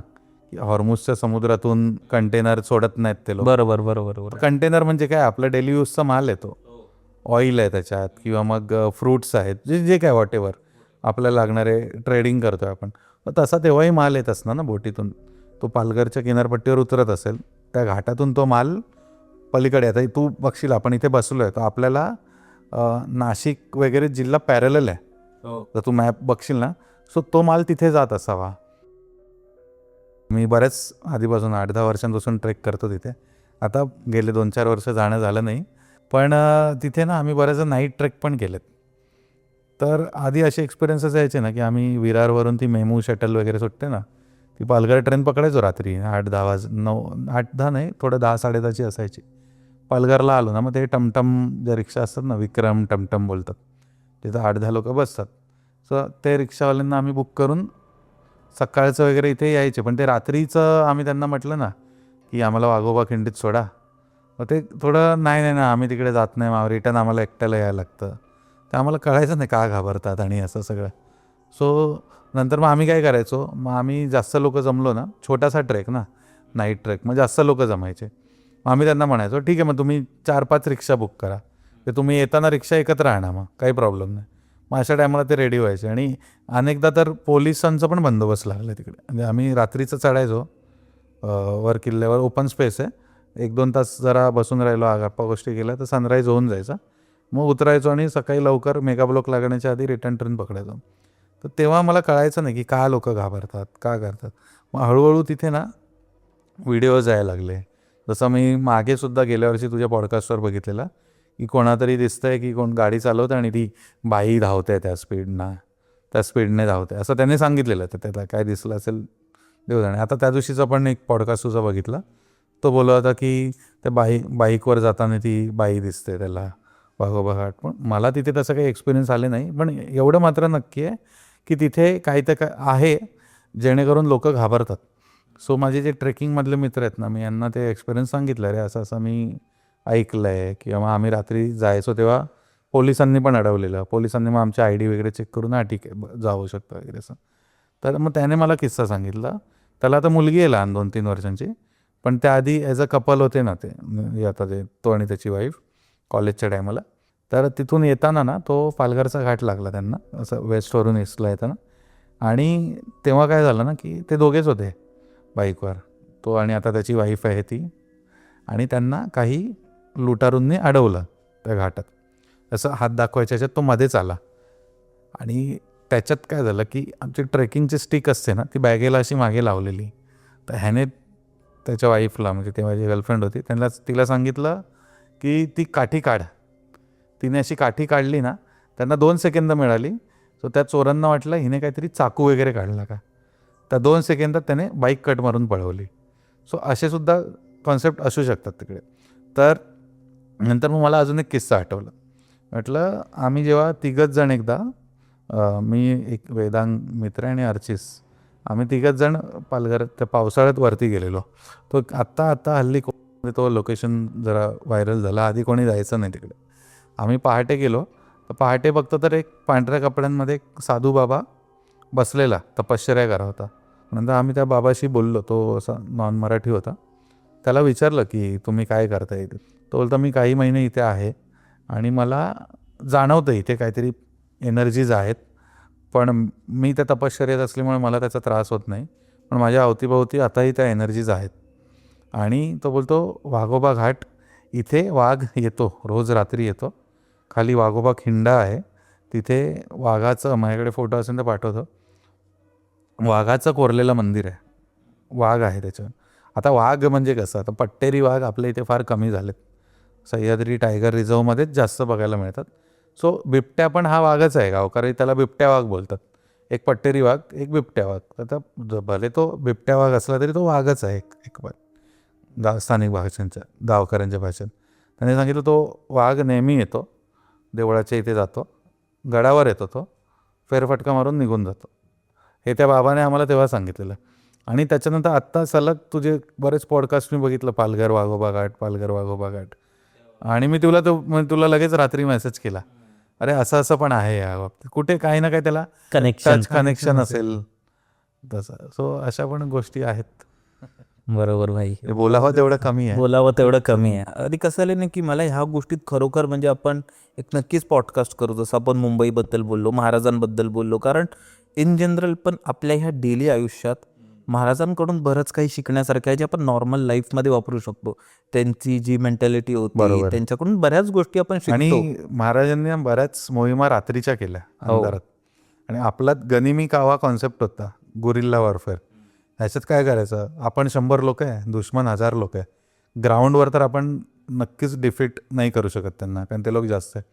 की हॉर्मुजच्या समुद्रातून कंटेनर सोडत नाहीत ते लोक. बरोबर. कंटेनर म्हणजे काय, आपला डेली यूजचा माल आहे तो. ऑइल आहे त्याच्यात किंवा मग फ्रूट्स आहेत, जे जे काय वॉट एव्हर आपल्याला लागणारे ट्रेडिंग करतो आहे आपण. तसा तेव्हाही माल येत असणार ना बोटीतून. तो पालघरच्या किनारपट्टीवर उतरत असेल, त्या घाटातून तो माल पलीकडे. आता तू बघशील आपण इथे बसलो आहे तर आपल्याला नाशिक वगैरे जिल्हा पॅरलल आहे. जर तू मॅप बघशील ना, सो तो माल तिथे जात असावा. मी बऱ्याच आधीपासून 8-10 वर्षांपासून ट्रेक करतो तिथे. आता गेले 2-4 वर्ष जाणं झालं नाही, पण तिथे ना आम्ही बऱ्याच नाईट ट्रेक पण केलेत. तर आधी असे एक्सपिरियन्सेस यायचे ना की आम्ही विरारवरून ती मेमू शटल वगैरे सुटते ना, ती पालघर ट्रेन पकडायचो रात्री 8-10 नाही, थोडं 10-10:30ची असायची. पालघरला आलो ना, मग ते टमटम ज्या रिक्षा असतात ना, विक्रम टमटम बोलतात, तिथं 8-10 लोक बसतात. सो ते रिक्षावाल्यांना आम्ही बुक करून सकाळचं वगैरे इथे यायचे. पण ते रात्रीचं आम्ही त्यांना म्हटलं ना की आम्हाला वाघोबा खिंडीत सोडा, मग ते थोडं नाही आम्ही तिकडे जात नाही, मग रिटर्न आम्हाला एकट्याला यायला लागतं. ते आम्हाला कळायचं नाही का घाबरतात आणि असं सगळं. सो नंतर मग आम्ही काय करायचो, मग आम्ही जास्त लोक जमलो ना, छोटासा ट्रेक ना, नाईट ट्रेक, मग जास्त लोक जमायचे. मग आम्ही त्यांना म्हणायचो ठीक आहे, मग तुम्ही 4-5 रिक्षा बुक करा, ते तुम्ही येताना रिक्षा एकत्र आणा, मग काही प्रॉब्लेम नाही. मग अशा टायमाला ते रेडी व्हायचे. आणि अनेकदा तर पोलिसांचा पण बंदोबस्त लागला तिकडे. म्हणजे आम्ही रात्रीचं चढायचो वर किल्ल्यावर, ओपन स्पेस आहे, 1-2 तास जरा बसून राहिलो, गप्पा गोष्टी केल्या तर सनराईज होऊन जायचा. मग उतरायचो आणि सकाळी लवकर मेगा ब्लॉक लागण्याच्या आधी रिटर्न ट्रेन पकडायचो. तर तेव्हा मला कळायचं नाही की का लोक घाबरतात, का करतात. मग हळूहळू तिथे ना व्हिडिओज यायला लागले. जसं मी मागे सुद्धा गेल्या वर्षी तुझ्या पॉडकास्टवर बघितलेला की कोणातरी दिसतंय की कोण गाडी चालवते आणि ती बाई धावते त्या स्पीडने धावते, असं त्याने सांगितलेलं. तर त्याला काय दिसलं असेल देव जाणे. आता त्या दिवशीचा पण एक पॉडकास्ट तुझा बघितला, तो बोलला होता की त्या बाईकवर जाताना ती बाई दिसते त्याला वाघोबा घाट. पण मला तिथे तसं काही एक्सपिरियन्स आले नाही, पण एवढं मात्र नक्की आहे की तिथे काही तर काय आहे जेणेकरून लोक घाबरतात. सो माझे जे ट्रेकिंगमधले मित्र आहेत ना, मी यांना ते एक्सपिरियन्स सांगितलं, रे असं असं मी ऐकलं आहे. किंवा मग आम्ही रात्री जायचो तेव्हा पोलिसांनी पण अडवलेलं. पोलिसांनी मग आमच्या ID वगैरे चेक करून ठीक आहे जाऊ शकतं वगैरे असं. तर मग त्याने मला किस्सा सांगितला. त्याला आता मुलगी आहे लहान 2-3 वर्षांची, पण त्याआधी ॲज अ कपल होते ना ते, आता ते तो आणि त्याची वाईफ कॉलेजच्या टायमाला. तर तिथून येताना ना तो पालघरचा घाट लागला त्यांना, असं वेस्टवरून ईस्टला येताना. आणि तेव्हा काय झालं ना की ते दोघेच होते बाईकवर, तो आणि आता त्याची वाईफ आहे ती. आणि त्यांना काही लुटारूंनी अडवलं त्या घाटात. असं हात दाखवायच्या ह्याच्यात तो मध्येच आला. आणि त्याच्यात काय झालं की आमची ट्रेकिंगची स्टिक असते ना, ती बॅगेला अशी मागे लावलेली. तर ह्याने त्याच्या वाईफला, म्हणजे तेव्हा जी गर्लफ्रेंड होती, तिला सांगितलं की ती काठी काढ. तिने अशी काठी काढली ना, त्यांना 2 सेकंद मिळाली. सो त्या चोरांना वाटलं हिने काहीतरी चाकू वगैरे काढला का. त्या 2 सेकंदात त्याने बाईक कट मारून पळवली. सो असे सुद्धा कॉन्सेप्ट असू शकतात तिकडे. तर नंतर मग मला अजून एक किस्सा आठवला. म्हटलं आम्ही जेव्हा तिघंच जण एकदा, मी एक वेदांग मित्र आणि अर्चिस, आम्ही तिघंच जण पालघर त्या पावसाळ्यात वरती गेलेलो. तो आत्ता हल्ली तो लोकेशन जरा व्हायरल झाला. आधी कोणी जायचं नाही तिकडे. आम्ही पहाटे गेलो. तर पहाटे बघतो तर एक पांढऱ्या कपड्यांमध्ये एक साधू बाबा बसलेला तपश्चर्या करत होता. नंतर आम्ही त्या बाबाशी बोललो. तो असा नॉन मराठी होता. त्याला विचारलं की तुम्ही काय करता इथे. तो बोलता मी काही महिने इथे आहे आणि मला जाणवतं इथे काहीतरी एनर्जीज आहेत, पण मी त्या तपश्चर्येत असल्यामुळे मला त्याचा त्रास होत नाही, पण माझ्या अवतीभोवती आताही त्या एनर्जीज आहेत. आणि तो बोलतो वाघोबा घाट, इथे वाघ येतो, रोज रात्री येतो. खाली वाघोबा खिंडा आहे, तिथे वाघाचं, माझ्याकडे फोटो असेल तर पाठवतो, वाघाचं कोरलेलं मंदिर आहे. वाघ आहे त्याच्यावर. आता वाघ म्हणजे कसं, आता पट्टेरी वाघ आपल्या इथे फार कमी झालेत. सह्याद्री टायगर रिझर्वमध्येच जास्त बघायला मिळतात. सो बिबट्या पण हा वाघच आहे. गावकरी त्याला बिबट्या वाघ बोलतात. एक पट्टेरी वाघ, एक बिबट्या वाघ. आता भले तो बिबट्या वाघ असला तरी तो वाघच आहे एक स्थानिक भाषांच्या, गावकऱ्यांच्या भाषेत. त्याने सांगितलं तो वाघ नेहमी येतो, देवळाच्या इथे जातो, गडावर येतो, तो फेरफटका मारून निघून जातो. हे त्या बाबाने आम्हाला तेव्हा सांगितलेलं. आणि त्याच्यानंतर आत्ता सलग तुझे बरेच पॉडकास्ट मी बघितलं, पालघर वाघोबा घाट, पालघर वाघोबा घाट. आणि मी तुला लगेच रात्री मेसेज केला, अरे असं असं पण आहे या बाबतीत, कुठे काही ना काही त्याला कनेक्शन असेल तसं. सो अशा पण गोष्टी आहेत. बरोबर भाई, बोलावं तेवढं कमी आहे. बोलावं तेवढं कमी आहे. आणि कसं आलं नाही की मला ह्या गोष्टीत खरोखर म्हणजे आपण एक नक्कीच पॉडकास्ट करू, जसं आपण मुंबईबद्दल बोललो, महाराजांबद्दल बोललो, कारण इन जनरल पण आपल्या ह्या डेली आयुष्यात महाराजांकडून बरंच काही शिकण्यासारखं आहे, जे आपण नॉर्मल लाईफमध्ये वापरू शकतो. त्यांची जी मेंटॅलिटी होती, बरोबर. त्यांच्याकडून बऱ्याच गोष्टी आपण शिकतो. आणि महाराजांनी बऱ्याच मोहिमा रात्रीच्या केल्या अंधारात. आणि आपला गनिमी कावा कॉन्सेप्ट होता, गुरिल्ला वॉरफेअर. ह्याच्यात काय करायचं, आपण 100 लोक आहे, दुश्मन 1000 लोक आहे. ग्राउंडवर तर आपण नक्कीच डिफीट नाही करू शकत त्यांना, कारण ते लोक जास्त आहे.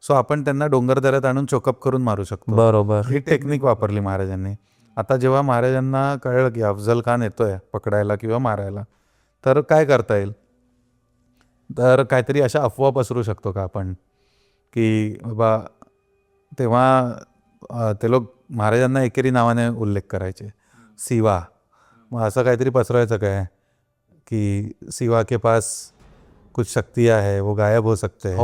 सो आपण त्यांना डोंगरदऱ्यात आणून चोकअप करून मारू शकतो. बरोबर. ही टेक्निक वापरली महाराजांनी. आता जेव्हा महाराजांना कळलं की अफजल खान येतोय पकडायला किंवा मारायला, तर काय करता येईल, तर काहीतरी अशा अफवा पसरू शकतो का आपण की बाबा, तेव्हा ते लोक महाराजांना एकेरी नावाने उल्लेख करायचे, सिवा. मग असं काहीतरी पसरवायचं काय की सिवा के पास कुछ शक्तियाँ है, वो गायब हो सकते हैं.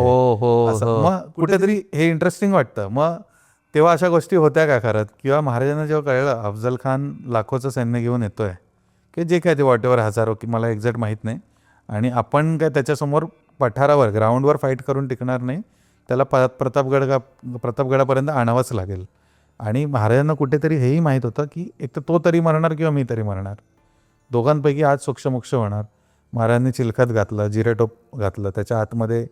असं. मग कुठेतरी हे इंटरेस्टिंग वाटतं. मग तेव्हा अशा गोष्टी होत्या का खरंच, किंवा महाराजांना जेव्हा कळलं अफजल खान लाखोचं सैन्य घेऊन येतोय, की जे काय ते वॉटेवर हजारो, की मला एक्झॅक्ट माहीत नाही, आणि आपण काय त्याच्यासमोर पठारावर ग्राउंडवर फाईट करून टिकणार नाही, त्याला प्रतापगडापर्यंत आणावंच लागेल. आणि महाराजांना कुठेतरी हेही माहीत होतं की एक तर तो तरी मरणार किंवा मी तरी मरणार, दोघांपैकी आज सोक्षमोक्ष होणार. महाराजांनी चिलखत घातलं, जिरेटोप घातलं, त्याच्या आतमध्ये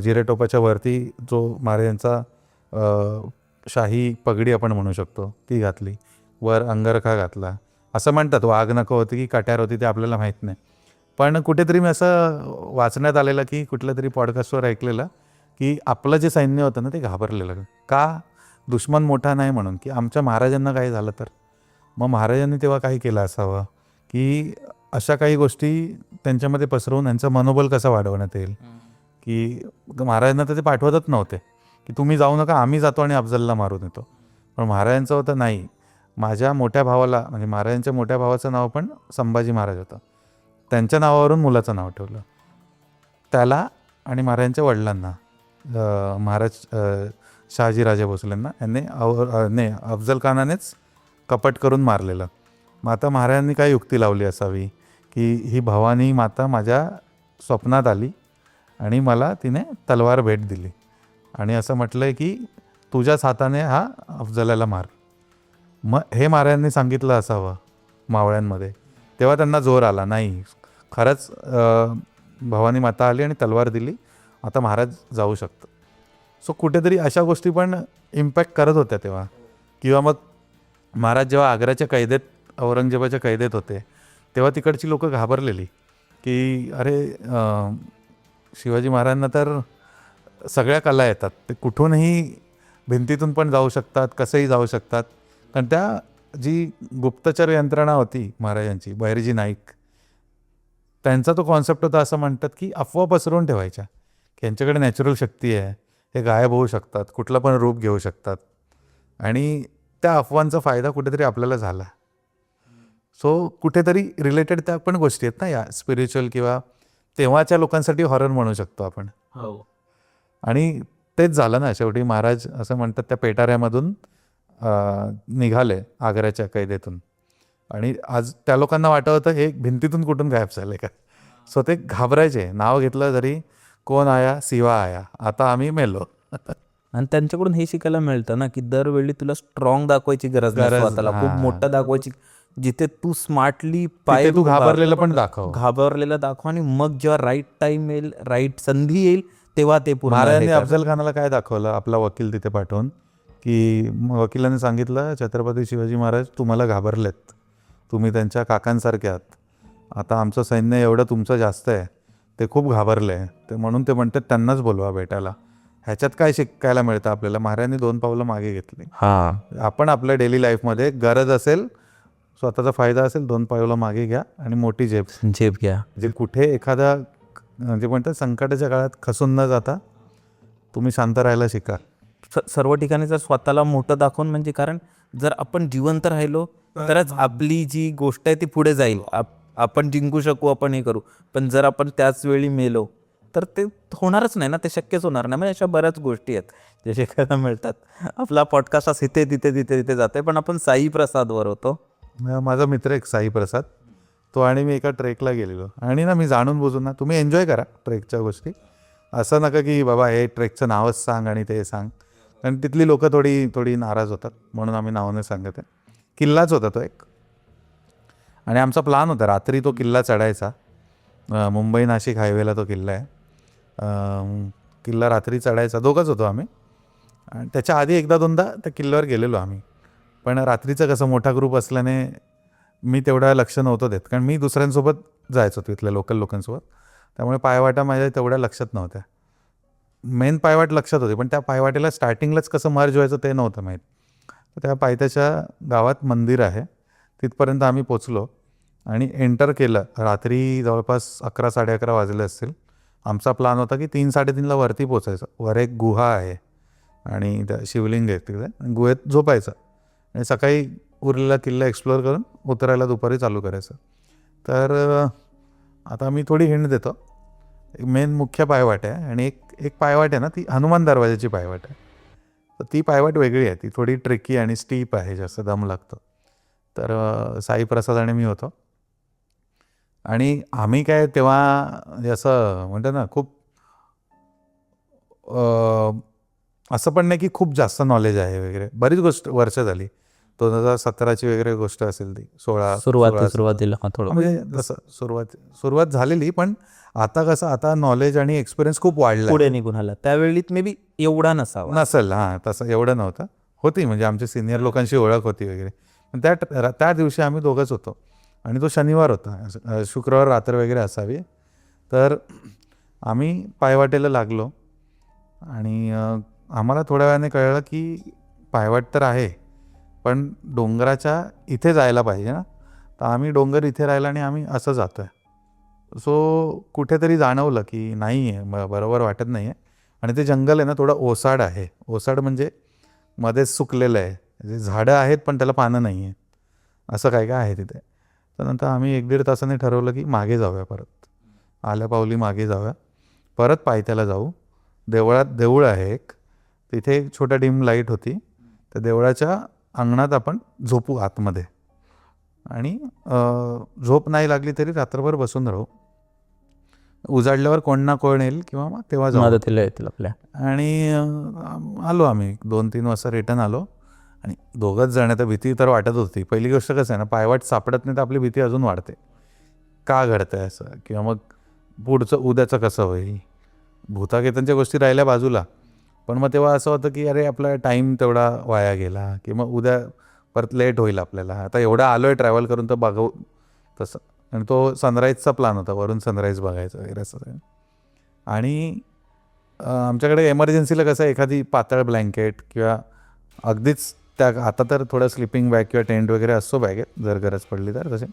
जिरेटोपाच्या वरती जो महाराजांचा शाही पगडी आपण म्हणू शकतो ती घातली, वर अंगरखा घातला. असं म्हणतात वाघ नखं होती की काट्यार होती ते आपल्याला माहीत नाही, पण कुठेतरी मी असं वाचण्यात आलेलं की कुठल्या तरी पॉडकास्टवर ऐकलेलं की आपलं जे सैन्य होतं ना ते घाबरलेलं का, दुश्मन मोठा नाही म्हणून, की आमच्या महाराजांना काही झालं तर. मग महाराजांनी तेव्हा काही केलं असावं की अशा काही गोष्टी त्यांच्यामध्ये पसरवून त्यांचं मनोबल कसं वाढवण्यात येईल. की महाराजांना तर ते पाठवतच नव्हते की तुम्ही जाऊ नका, आम्ही जातो आणि अफजलला मारून येतो. पण महाराजांचं होतं नाही, माझ्या मोठ्या भावाला, म्हणजे महाराजांच्या मोठ्या भावाचं नाव पण संभाजी महाराज होतं, त्यांच्या नावावरून मुलाचं नाव ठेवलं त्याला. आणि महाराजांच्या वडिलांना, महाराज शहाजीराजे भोसलेंना, यांनी अफजल खानानेच कपट करून मारलेलं. मग आता महाराजांनी काय युक्ती लावली असावी की ही भवानी माता माझ्या स्वप्नात आली आणि मला तिने तलवार भेट दिली आणि असं म्हटलं आहे की तुझ्याच हाताने हा अफजलाला मार. मग हे महाराजांनी सांगितलं असावं मावळ्यांमध्ये. तेव्हा त्यांना जोर आला, नाही खरंच भवानी माता आली आणि तलवार दिली, आता महाराज जाऊ शकतं. सो कुठेतरी अशा गोष्टी पण इम्पॅक्ट करत होत्या तेव्हा. किंवा मग महाराज जेव्हा आग्र्याच्या कैदेत, औरंगजेबाच्या कैदेत होते, तेव्हा तिकडची लोकं घाबरलेली की अरे शिवाजी महाराजांना तर सगळ्या कला येतात, ते कुठूनही भिंतीतून पण जाऊ शकतात, कसंही जाऊ शकतात. कारण त्या जी गुप्तचर यंत्रणा होती महाराजांची, बहिर्जी नाईक, त्यांचा तो कॉन्सेप्ट होता, असं म्हणतात की अफवा पसरवून ठेवायच्या की यांच्याकडे नॅचरल शक्ती आहे, हे गायब होऊ शकतात, कुठलं पण रूप घेऊ शकतात. आणि त्या अफवांचा फायदा कुठेतरी आपल्याला झाला. सो कुठेतरी रिलेटेड त्या पण गोष्टी आहेत ना या स्पिरिच्युअल, किंवा तेव्हाच्या लोकांसाठी हॉरर म्हणू शकतो आपण. आणि तेच झालं ना शेवटी. महाराज असं म्हणतात त्या पेटाऱ्यामधून निघाले आग्र्याच्या कैदेतून, आणि आज त्या लोकांना वाटत होतं हे भिंतीतून कुठून गायब झाले का. सो ते घाबरायचे. नाव घेतलं तरी कोण आया, शिवा आया, आता आम्ही मेलो. आणि त्यांच्याकडून हे शिकायला मिळतं ना की दरवेळी तुला स्ट्रॉंग दाखवायची गरज नाही स्वतःला, खूप मोठं दाखवायची. जिथे तू स्मार्टली तिथे तू घाबरलेलं पण दाखव. घाबरलेलं दाखव, आणि मग जेव्हा राईट टाइम येईल, राईट संधी येईल, तेव्हा ते पूर्ण महाराजांनी हे कर. अफजल खानाला काय दाखवलं, आपला वकील तिथे पाठवून, की वकिलाने सांगितलं छत्रपती शिवाजी महाराज तुम्हाला घाबरलेत, तुम्ही त्यांच्या काकांसारखे आहात, आता आमचं सैन्य एवढं तुमचं जास्त आहे, ते खूप घाबरले, ते म्हणून ते म्हणतात त्यांनाच बोलवा भेटायला. ह्याच्यात काय शिकायला मिळतं आपल्याला. महाराजांनी 2 पावलं मागे घेतली. आपण आपल्या डेली लाईफमध्ये गरज असेल, स्वतःचा फायदा असेल, 2 पावलं मागे घ्या आणि मोठी झेप घ्या. जे कुठे एखादा म्हणजे म्हणतात संकटाच्या काळात खसून न जाता तुम्ही शांत राहायला शिका. सर्व ठिकाणी जर स्वतःला मोठं दाखवून, म्हणजे कारण जर आपण जिवंत राहिलो तरच आपली जी गोष्ट आहे ती पुढे जाईल. आपण जिंकू शकू, आपण हे करू. पण जर आपण त्याच वेळी मेलो तर ते होणारच नाही ना, ते शक्यच होणार नाही. म्हणजे अशा बऱ्याच गोष्टी आहेत जे शिकायला मिळतात. आपला पॉडकास्ट असं इथे तिथे तिथे तिथे जाते, पण आपण साई प्रसादवर होतो. माझा मित्र एक साई प्रसाद, तो आणि मी एका ट्रेकला गेलेलो. आणि ना मी जाणून बुजून ना, तुम्ही एन्जॉय करा ट्रेकच्या गोष्टी, असं नका की बाबा हे ट्रेकचं नावच सांग आणि ते सांग. कारण तिथली लोकं थोडी नाराज होतात, म्हणून आम्ही नाव नाही सांगत आहे. किल्लाच होता तो एक, आणि आमचा प्लान होता रात्री तो किल्ला चढायचा. मुंबई नाशिक हायवेला तो किल्ला आहे. किल्ला रात्री चढायचा. दोघंच होतो आम्ही, आणि त्याच्या आधी एकदा दोनदा त्या किल्ल्यावर गेलेलो आम्ही. पण रात्रीचं कसं मोठा ग्रुप असल्याने मी तेवढं लक्ष नव्हतं देत, कारण मी दुसऱ्यांसोबत जायचो तिथल्या लोकल लोकांसोबत. त्यामुळे पायवाटा माझ्या तेवढ्या लक्षात नव्हत्या. मेन पायवाट लक्षात होती, पण त्या पायवाटेला स्टार्टिंगलाच कसं मर्ज व्हायचं ते नव्हतं माहीत. तर त्या पायथ्याच्या गावात मंदिर आहे, तिथपर्यंत आम्ही पोचलो आणि एंटर केलं. रात्री जवळपास 11-11:30 वाजले असतील. आमचा प्लान होता की 3-3:30ला वरती पोचायचं. वर एक गुहा आहे आणि त्या शिवलिंग आहे तिकडे, गुहेत झोपायचं आणि सकाळी उरलेला किल्ला एक्सप्लोअर करून उतरायला दुपारी चालू करायचं. तर आता मी थोडी हिंट देतो. एक मेन मुख्य पायवाट आहे, आणि एक पायवाट आहे ना, ती हनुमान दरवाजाची पायवाट आहे. तर ती पायवाट वेगळी आहे, ती थोडी ट्रेकी आणि स्टीप आहे, जास्त दम लागतो. तर साई प्रसाद आणि मी होतो, आणि आम्ही काय तेव्हा असं म्हणतो ना, खूप असं पण नाही की खूप जास्त नॉलेज आहे वगैरे. बरीच गोष्ट वर्ष झाली, 2017ची वगैरे गोष्ट असेल ती, 16 सुरुवातीला थोडं म्हणजे तसं सुरुवात झालेली. पण आता कसं, आता नॉलेज आणि एक्सपिरियन्स खूप वाढला पुढे निघून आला. त्यावेळी मे बी एवढा नसावा नसेल. हां, तसं एवढं नव्हतं. होती म्हणजे आमच्या सिनियर लोकांशी ओळख होती वगैरे. पण त्या दिवशी आम्ही दोघंच होतो, आणि तो शनिवार होता, शुक्रवार रात्र वगैरे असावी. तर आम्ही पायवाटेला लागलो, आणि आम्हाला थोड्या वेळाने कळलं की पायवाट तर आहे, पण डोंगराच्या इथे जायला पाहिजे ना. तर आम्ही डोंगर इथे राहिला आणि आम्ही असं जातो आहे. सो कुठेतरी जाणवलं की नाही आहे, बरोबर वाटत नाही आहे. आणि ते जंगल आहे ना, थोडं ओसाड आहे. ओसाड म्हणजे मध्येच सुकलेलं आहे, म्हणजे झाडं आहेत पण त्याला पानं नाही आहे, असं काय काय आहे तिथे. तर नंतर आम्ही 1-1.5 तासाने ठरवलं की मागे जाऊया, परत आल्या पावली मागे जाऊया, परत पायथ्याला जाऊ. देऊळ आहे एक, तिथे एक छोटा डिम लाईट होती. त्या देवळाच्या अंगणात आपण झोपू आतमध्ये, आणि झोप नाही लागली तरी रात्रभर बसून राहू. उजाडल्यावर कोण ना कोण येईल किंवा मग तेव्हा जाऊ. मदतीला येतील आपल्या. आणि आलो आम्ही 2-3 वाजता रिटर्न आलो, आणि दोघंच जण. तर भीती तर वाटत होती. पहिली गोष्ट कसं आहे ना, पायवाट सापडत नाही तर आपली भीती अजून वाढते, का घडतं आहे असं, किंवा मग पुढचं उद्याचं कसं होईल. भूतागेतांच्या गोष्टी राहिल्या बाजूला, पण मग तेव्हा असं होतं की अरे आपला टाईम तेवढा वाया गेला की मग उद्या परत लेट होईल आपल्याला. आता एवढा आलो आहे ट्रॅव्हल करून तर बघू तसं. आणि तो सनराईजचा प्लॅन होता, वरून सनराईज बघायचं वगैरे असं सगळं. आणि आमच्याकडे एमर्जन्सीला कसं एखादी पातळ ब्लँकेट किंवा अगदीच त्या आता तर थोडं स्लिपिंग बॅग किंवा टेंट वगैरे असतो बॅगेत जर गरज पडली तर तसे.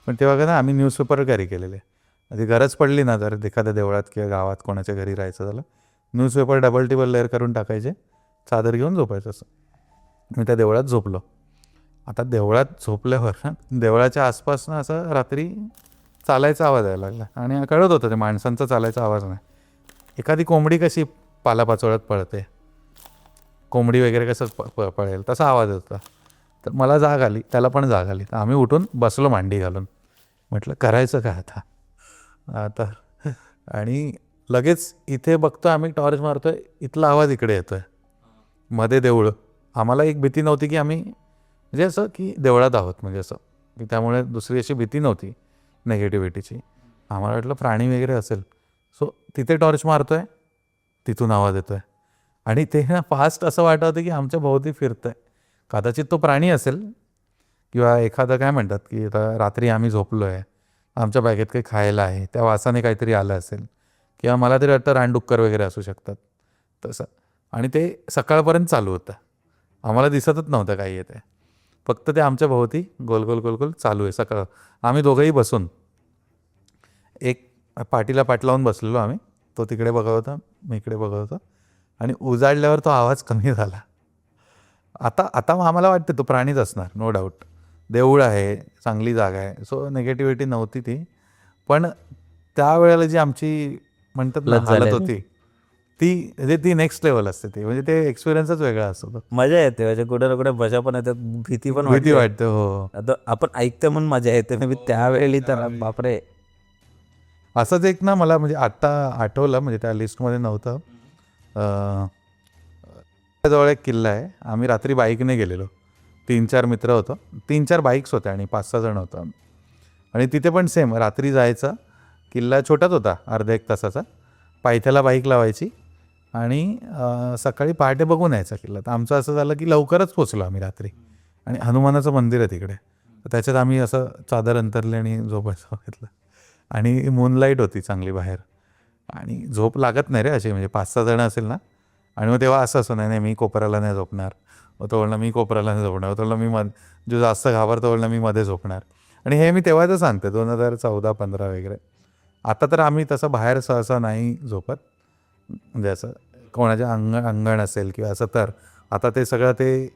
पण तेव्हा कसं आम्ही न्यूजपेपर कॅरी केलेले. ती गरज पडली ना जर एखाद्या देवळात किंवा गावात कोणाच्या घरी राहायचं झालं, न्यूजपेपर डबल टेबल लेअर करून टाकायचे, चादर घेऊन झोपायचं. असं मी त्या देवळात झोपलो. आता देवळात झोपल्यावर देवळाच्या आसपास ना असं रात्री चालायचा आवाज यायला लागला आणि कळत होतं ते माणसांचा चालायचा आवाज नाही. एखादी कोंबडी कशी पालापाचोळ्यात पळते, कोंबडी वगैरे कसं पळेल तसा आवाज होता. तर मला जाग आली, त्याला पण जाग आली. तर आम्ही उठून बसलो मांडी घालून. म्हटलं करायचं काय आता. आणि लगेच इथे बघतो आम्ही, टॉर्च मारतोय, इथला आवाज इकडे येतोय, मध्ये देऊळ. आम्हाला एक भीती नव्हती की आम्ही म्हणजे असं की देवळात आहोत म्हणजे असं की, त्यामुळे दुसरी अशी भीती नव्हती नेगेटिव्हिटीची. आम्हाला वाटलं प्राणी वगैरे असेल. सो तिथे टॉर्च मारतोय, तिथून आवाज येतोय आणि ते ना फास्ट असं वाटत होतं की आमच्या भोवती फिरतंय. कदाचित तो प्राणी असेल किंवा एखादं काय म्हणतात की आता रात्री आम्ही झोपलो आहे, आमच्या बॅगेत काही खायला आहे, त्या वासाने काहीतरी आलं असेल किंवा मला तरी वाटतं रानडुक्कर वगैरे असू शकतात तसं. आणि ते सकाळपर्यंत चालू होतं, आम्हाला दिसतच नव्हतं काही येते, फक्त ते आमच्या भोवती गोल गोल गोल गोल चालू आहे सकाळ. आम्ही दोघंही बसून एक पाठीला पाठ लावून बसलेलो आम्ही. तो तिकडे बघत होता, मी इकडे बघत होतो. आणि उजाडल्यावर तो आवाज कमी झाला. आता आम्हाला वाटतं तो प्राणीच असणार, नो डाऊट. देऊळ आहे, चांगली जागा आहे, सो निगेटिव्हिटी नव्हती ती. पण त्यावेळेला जी आमची म्हणतात ना लज्जा हालत झाली. होती ती म्हणजे ती नेक्स्ट लेवल असते ती. म्हणजे ते एक्सपिरियन्सच वेगळा असतो तो. मजा येते म्हणजे कुठे ना कुठे मजा पण येते, भीती पण भीती वाटते. वाटते. हो. आता आपण ऐकतो म्हणून मजा येते, मी त्यावेळी तर बापरे. असंच एक ना मला म्हणजे आत्ता आठवलं, म्हणजे त्या लिस्टमध्ये नव्हतं. जवळ एक किल्ला आहे, आम्ही रात्री बाईकने गेलेलो, 3-4 मित्र होतो, 3-4 बाईक्स होत्या आणि 5-6 जण होतो आम्ही. आणि तिथे पण सेम रात्री जायचं. किल्ला छोटाच होता, अर्धा एक तासाचा. पायथ्याला बाईक लावायची आणि सकाळी पहाटे बघून यायचा किल्ला. तर आमचं असं झालं की लवकरच पोचलो आम्ही रात्री. आणि हनुमानाचं मंदिर आहे तिकडे, तर त्याच्यात आम्ही असं चादर अंतरली आणि झोपायचं घेतलं. आणि मूनलाईट होती चांगली बाहेर आणि झोप लागत नाही रे अशी, म्हणजे 5-6 जण असेल ना. आणि मग तेव्हा असं नाही मी कोपऱ्याला नाही झोपणार, तो बोलणं मी कोपऱ्याला नाही झोपणार, तो बोलणं मी जो जास्त घाबरतो बोलणं मी मध्ये झोपणार. आणि हे मी तेव्हाच सांगते 2014-15 वगैरे. आता तर आम्ही तसं बाहेर सहसा नाही झोपत, म्हणजे असं कोणाच्या अंगण असेल किंवा असं. तर आता ते सगळं ते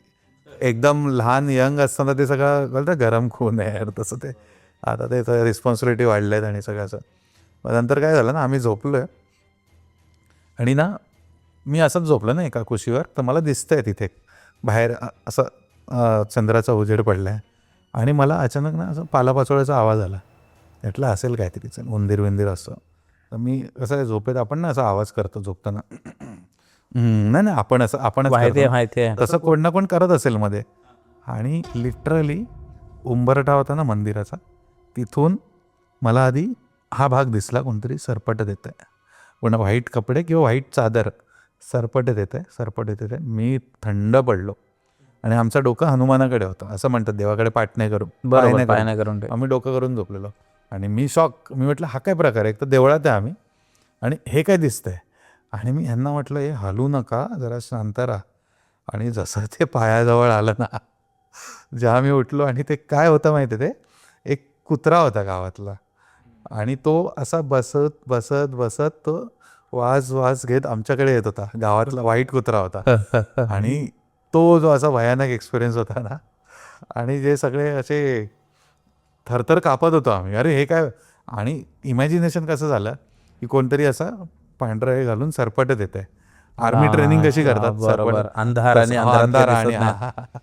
एकदम लहान यंग असताना ते सगळं बोलतं गरम खून आहे यार, तसं ते आता ते रिस्पॉन्सिबिलिटी वाढल्या आहेत आणि सगळं असं. मग नंतर काय झालं ना, आम्ही झोपलो आहे आणि ना मी असंच झोपलं ना एका कुशीवर, तर मला दिसतंय तिथे बाहेर असं चंद्राचा उजेड पडला आहे आणि मला अचानक ना असं पालापाचोळ्याचा आवाज आला. म्हटलं असेल काहीतरी, उंदीर विंदीर असं. तर मी कसं झोपेत आपण ना असा आवाज करतो झोपताना, नाही नाही आपण असं आपणच माहिती आहे करतो. माहिती आहे. तसं कोण ना कोण करत असेल मध्ये. आणि लिटरली उंबरठा होता ना मंदिराचा, तिथून मला आधी हा भाग दिसला, कोणतरी सरपटत येत आहे, पूर्ण व्हाईट कपडे किंवा व्हाईट चादर, सरपटत येत आहे. मी थंड पडलो आणि आमचं डोकं हनुमानाकडे होतं. असं म्हणतात देवाकडे पाठ नाही करू, बरोबर, पाय नाही करून आम्ही डोकं करून झोपलेलो. आणि मी शॉक, मी म्हटलं हा काय प्रकार आहे, एक तर देवळात आहे आम्ही आणि हे काय दिसतंय. आणि मी ह्यांना म्हटलं हे हलू नका, जरा शांत राहा. आणि जसं ते पायाजवळ आलं ना, जेव्हा मी उठलो आणि ते काय होतं माहिती आहे, ते एक कुत्रा होता गावातला आणि तो असा बसत बसत बसत तो वाज घेत आमच्याकडे येत होता. गावातला व्हाईट कुत्रा होता आणि तो जो असा भयानक एक्सपिरियन्स होता ना, आणि जे सगळे असे थरथर कापत होतो आम्ही, अरे हे काय. आणि इमॅजिनेशन कसं झालं की कोणतरी असा पांढरा हे घालून सरपटत येत आहे. आर्मी ट्रेनिंग कशी करतात, बरोबर, सरपटत अंधार आणि अंधारात अंधार काही आणि दिसत नाही.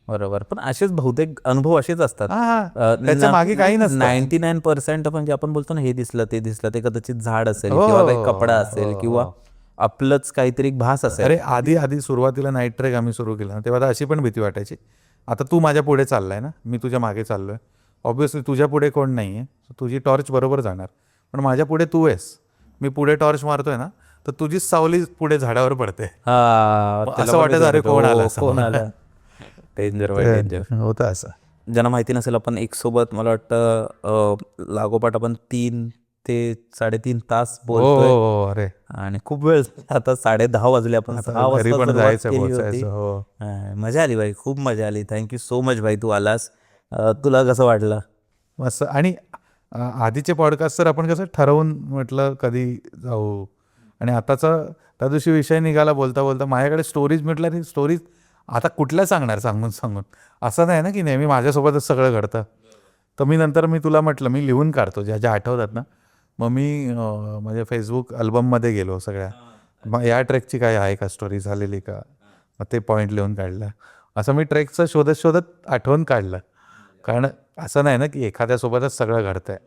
बरोबर, पण असेच बहुतेक अनुभव असेच असतात. त्याच्या मागे काही नसतं. 99% म्हणजे आपण बोलतो ना हे दिसलं ते दिसलं, ते कदाचित झाड असेल हो, किंवा काही कपडा असेल हो, किंवा हो. आपलंच काहीतरी भास असेल. अरे आधी सुरुवातीला नाईट ट्रेक आम्ही सुरू केला तेव्हा तर अशी पण भीती वाटायची. आता तू माझ्या पुढे चाललाय ना, मी तुझ्या मागे चाललोय, ऑब्व्हियसली तुझ्या पुढे कोण नाही आहे, तुझी टॉर्च बरोबर जाणार. पण माझ्या पुढे तू आहेस, मी पुढे टॉर्च मारतोय ना, तर तुझीच सावली पुढे झाडावर पडते. हा मग त्याला असं पण वाटायचं, मी अरे जाणवतो. कोण आलं हो, असं. कोण आलं. Danger by danger. होतं असं. ज्यांना माहिती नसेल, आपण एक सोबत मला वाटतं लागोपाठ आपण 3 ते 3.5 तास हो बोलतोय हो हो, अरे आणि खूप वेळ आता 10:30 वाजले, आपण आता 6 घरी वाजता पण सुरुवात जायचं, केली होती. पोचायचं. हो. मजा आली भाई, खूप मजा आली. थँक्यू सो मच भाई, तू आलास. तुला कसं वाटलं? मस्त. आणि आधीचे पॉडकास्ट तर आपण कसं ठरवून म्हटलं कधी जाऊ, आणि आताचा त्या दिवशी विषय निघाला बोलता बोलता माझ्याकडे स्टोरीज म्हटलं, आणि स्टोरीज आता कुठल्या सांगणार सांगून सांगून. असं नाही ना की नेहमी माझ्यासोबतच सगळं घडतं. तर मी तुला म्हटलं मी लिहून काढतो ज्या ज्या आठवतात ना. मग मी म्हणजे फेसबुक अल्बममध्ये गेलो सगळ्या, मग या ट्रेकची काय आहे का स्टोरी झालेली का, मग ते पॉईंट लिहून काढलं. असं मी ट्रेकचं शोधत शोधत आठवण काढलं. कारण असं नाही ना की एखाद्यासोबतच सगळं घडतं आहे,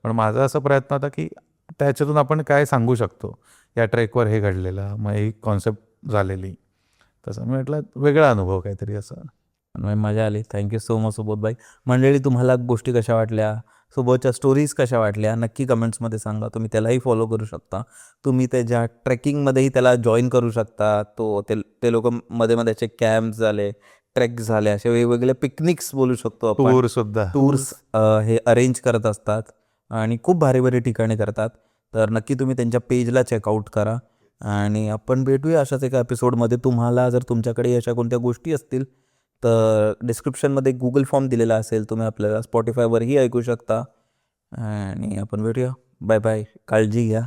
पण माझा असा प्रयत्न होता की त्याच्यातून आपण काय सांगू शकतो, या ट्रेकवर हे घडलेलं, मग ही कॉन्सेप्ट झालेली. तसं मी म्हटलं वेगळा अनुभव काहीतरी असं. मजा आली. थँक्यू सो मच सुबोध भाई. मंडळी, तुम्हाला गोष्टी कशा वाटल्या, सुबोधच्या स्टोरीज कशा वाटल्या, नक्की कमेंट्समध्ये सांगा. तुम्ही त्यालाही फॉलो करू शकता. तुम्ही त्याच्या ट्रेकिंगमध्येही त्याला जॉईन करू शकता. ते लोक मध्ये मध्ये असे कॅम्प्स झाले, ट्रेक झाले, असे वेगवेगळे पिकनिक्स बोलू शकतो आपण, टूर सुद्धा. टूर्स हे अरेंज करत असतात आणि खूप भारी भारी ठिकाणी करतात. तर नक्की तुम्ही त्यांच्या पेजला चेकआउट करा आणि आपण भेटूया अशाच एका एपिसोडमध्ये. तुम्हाला जर तुमच्याकडे अशा कोणत्या गोष्टी असतील तर डिस्क्रिप्शनमध्ये गुगल फॉर्म दिलेला असेल, तुम्ही आपल्याला स्पॉटिफायवरही ऐकू शकता. आणि आपण भेटूया. बाय बाय, काळजी घ्या.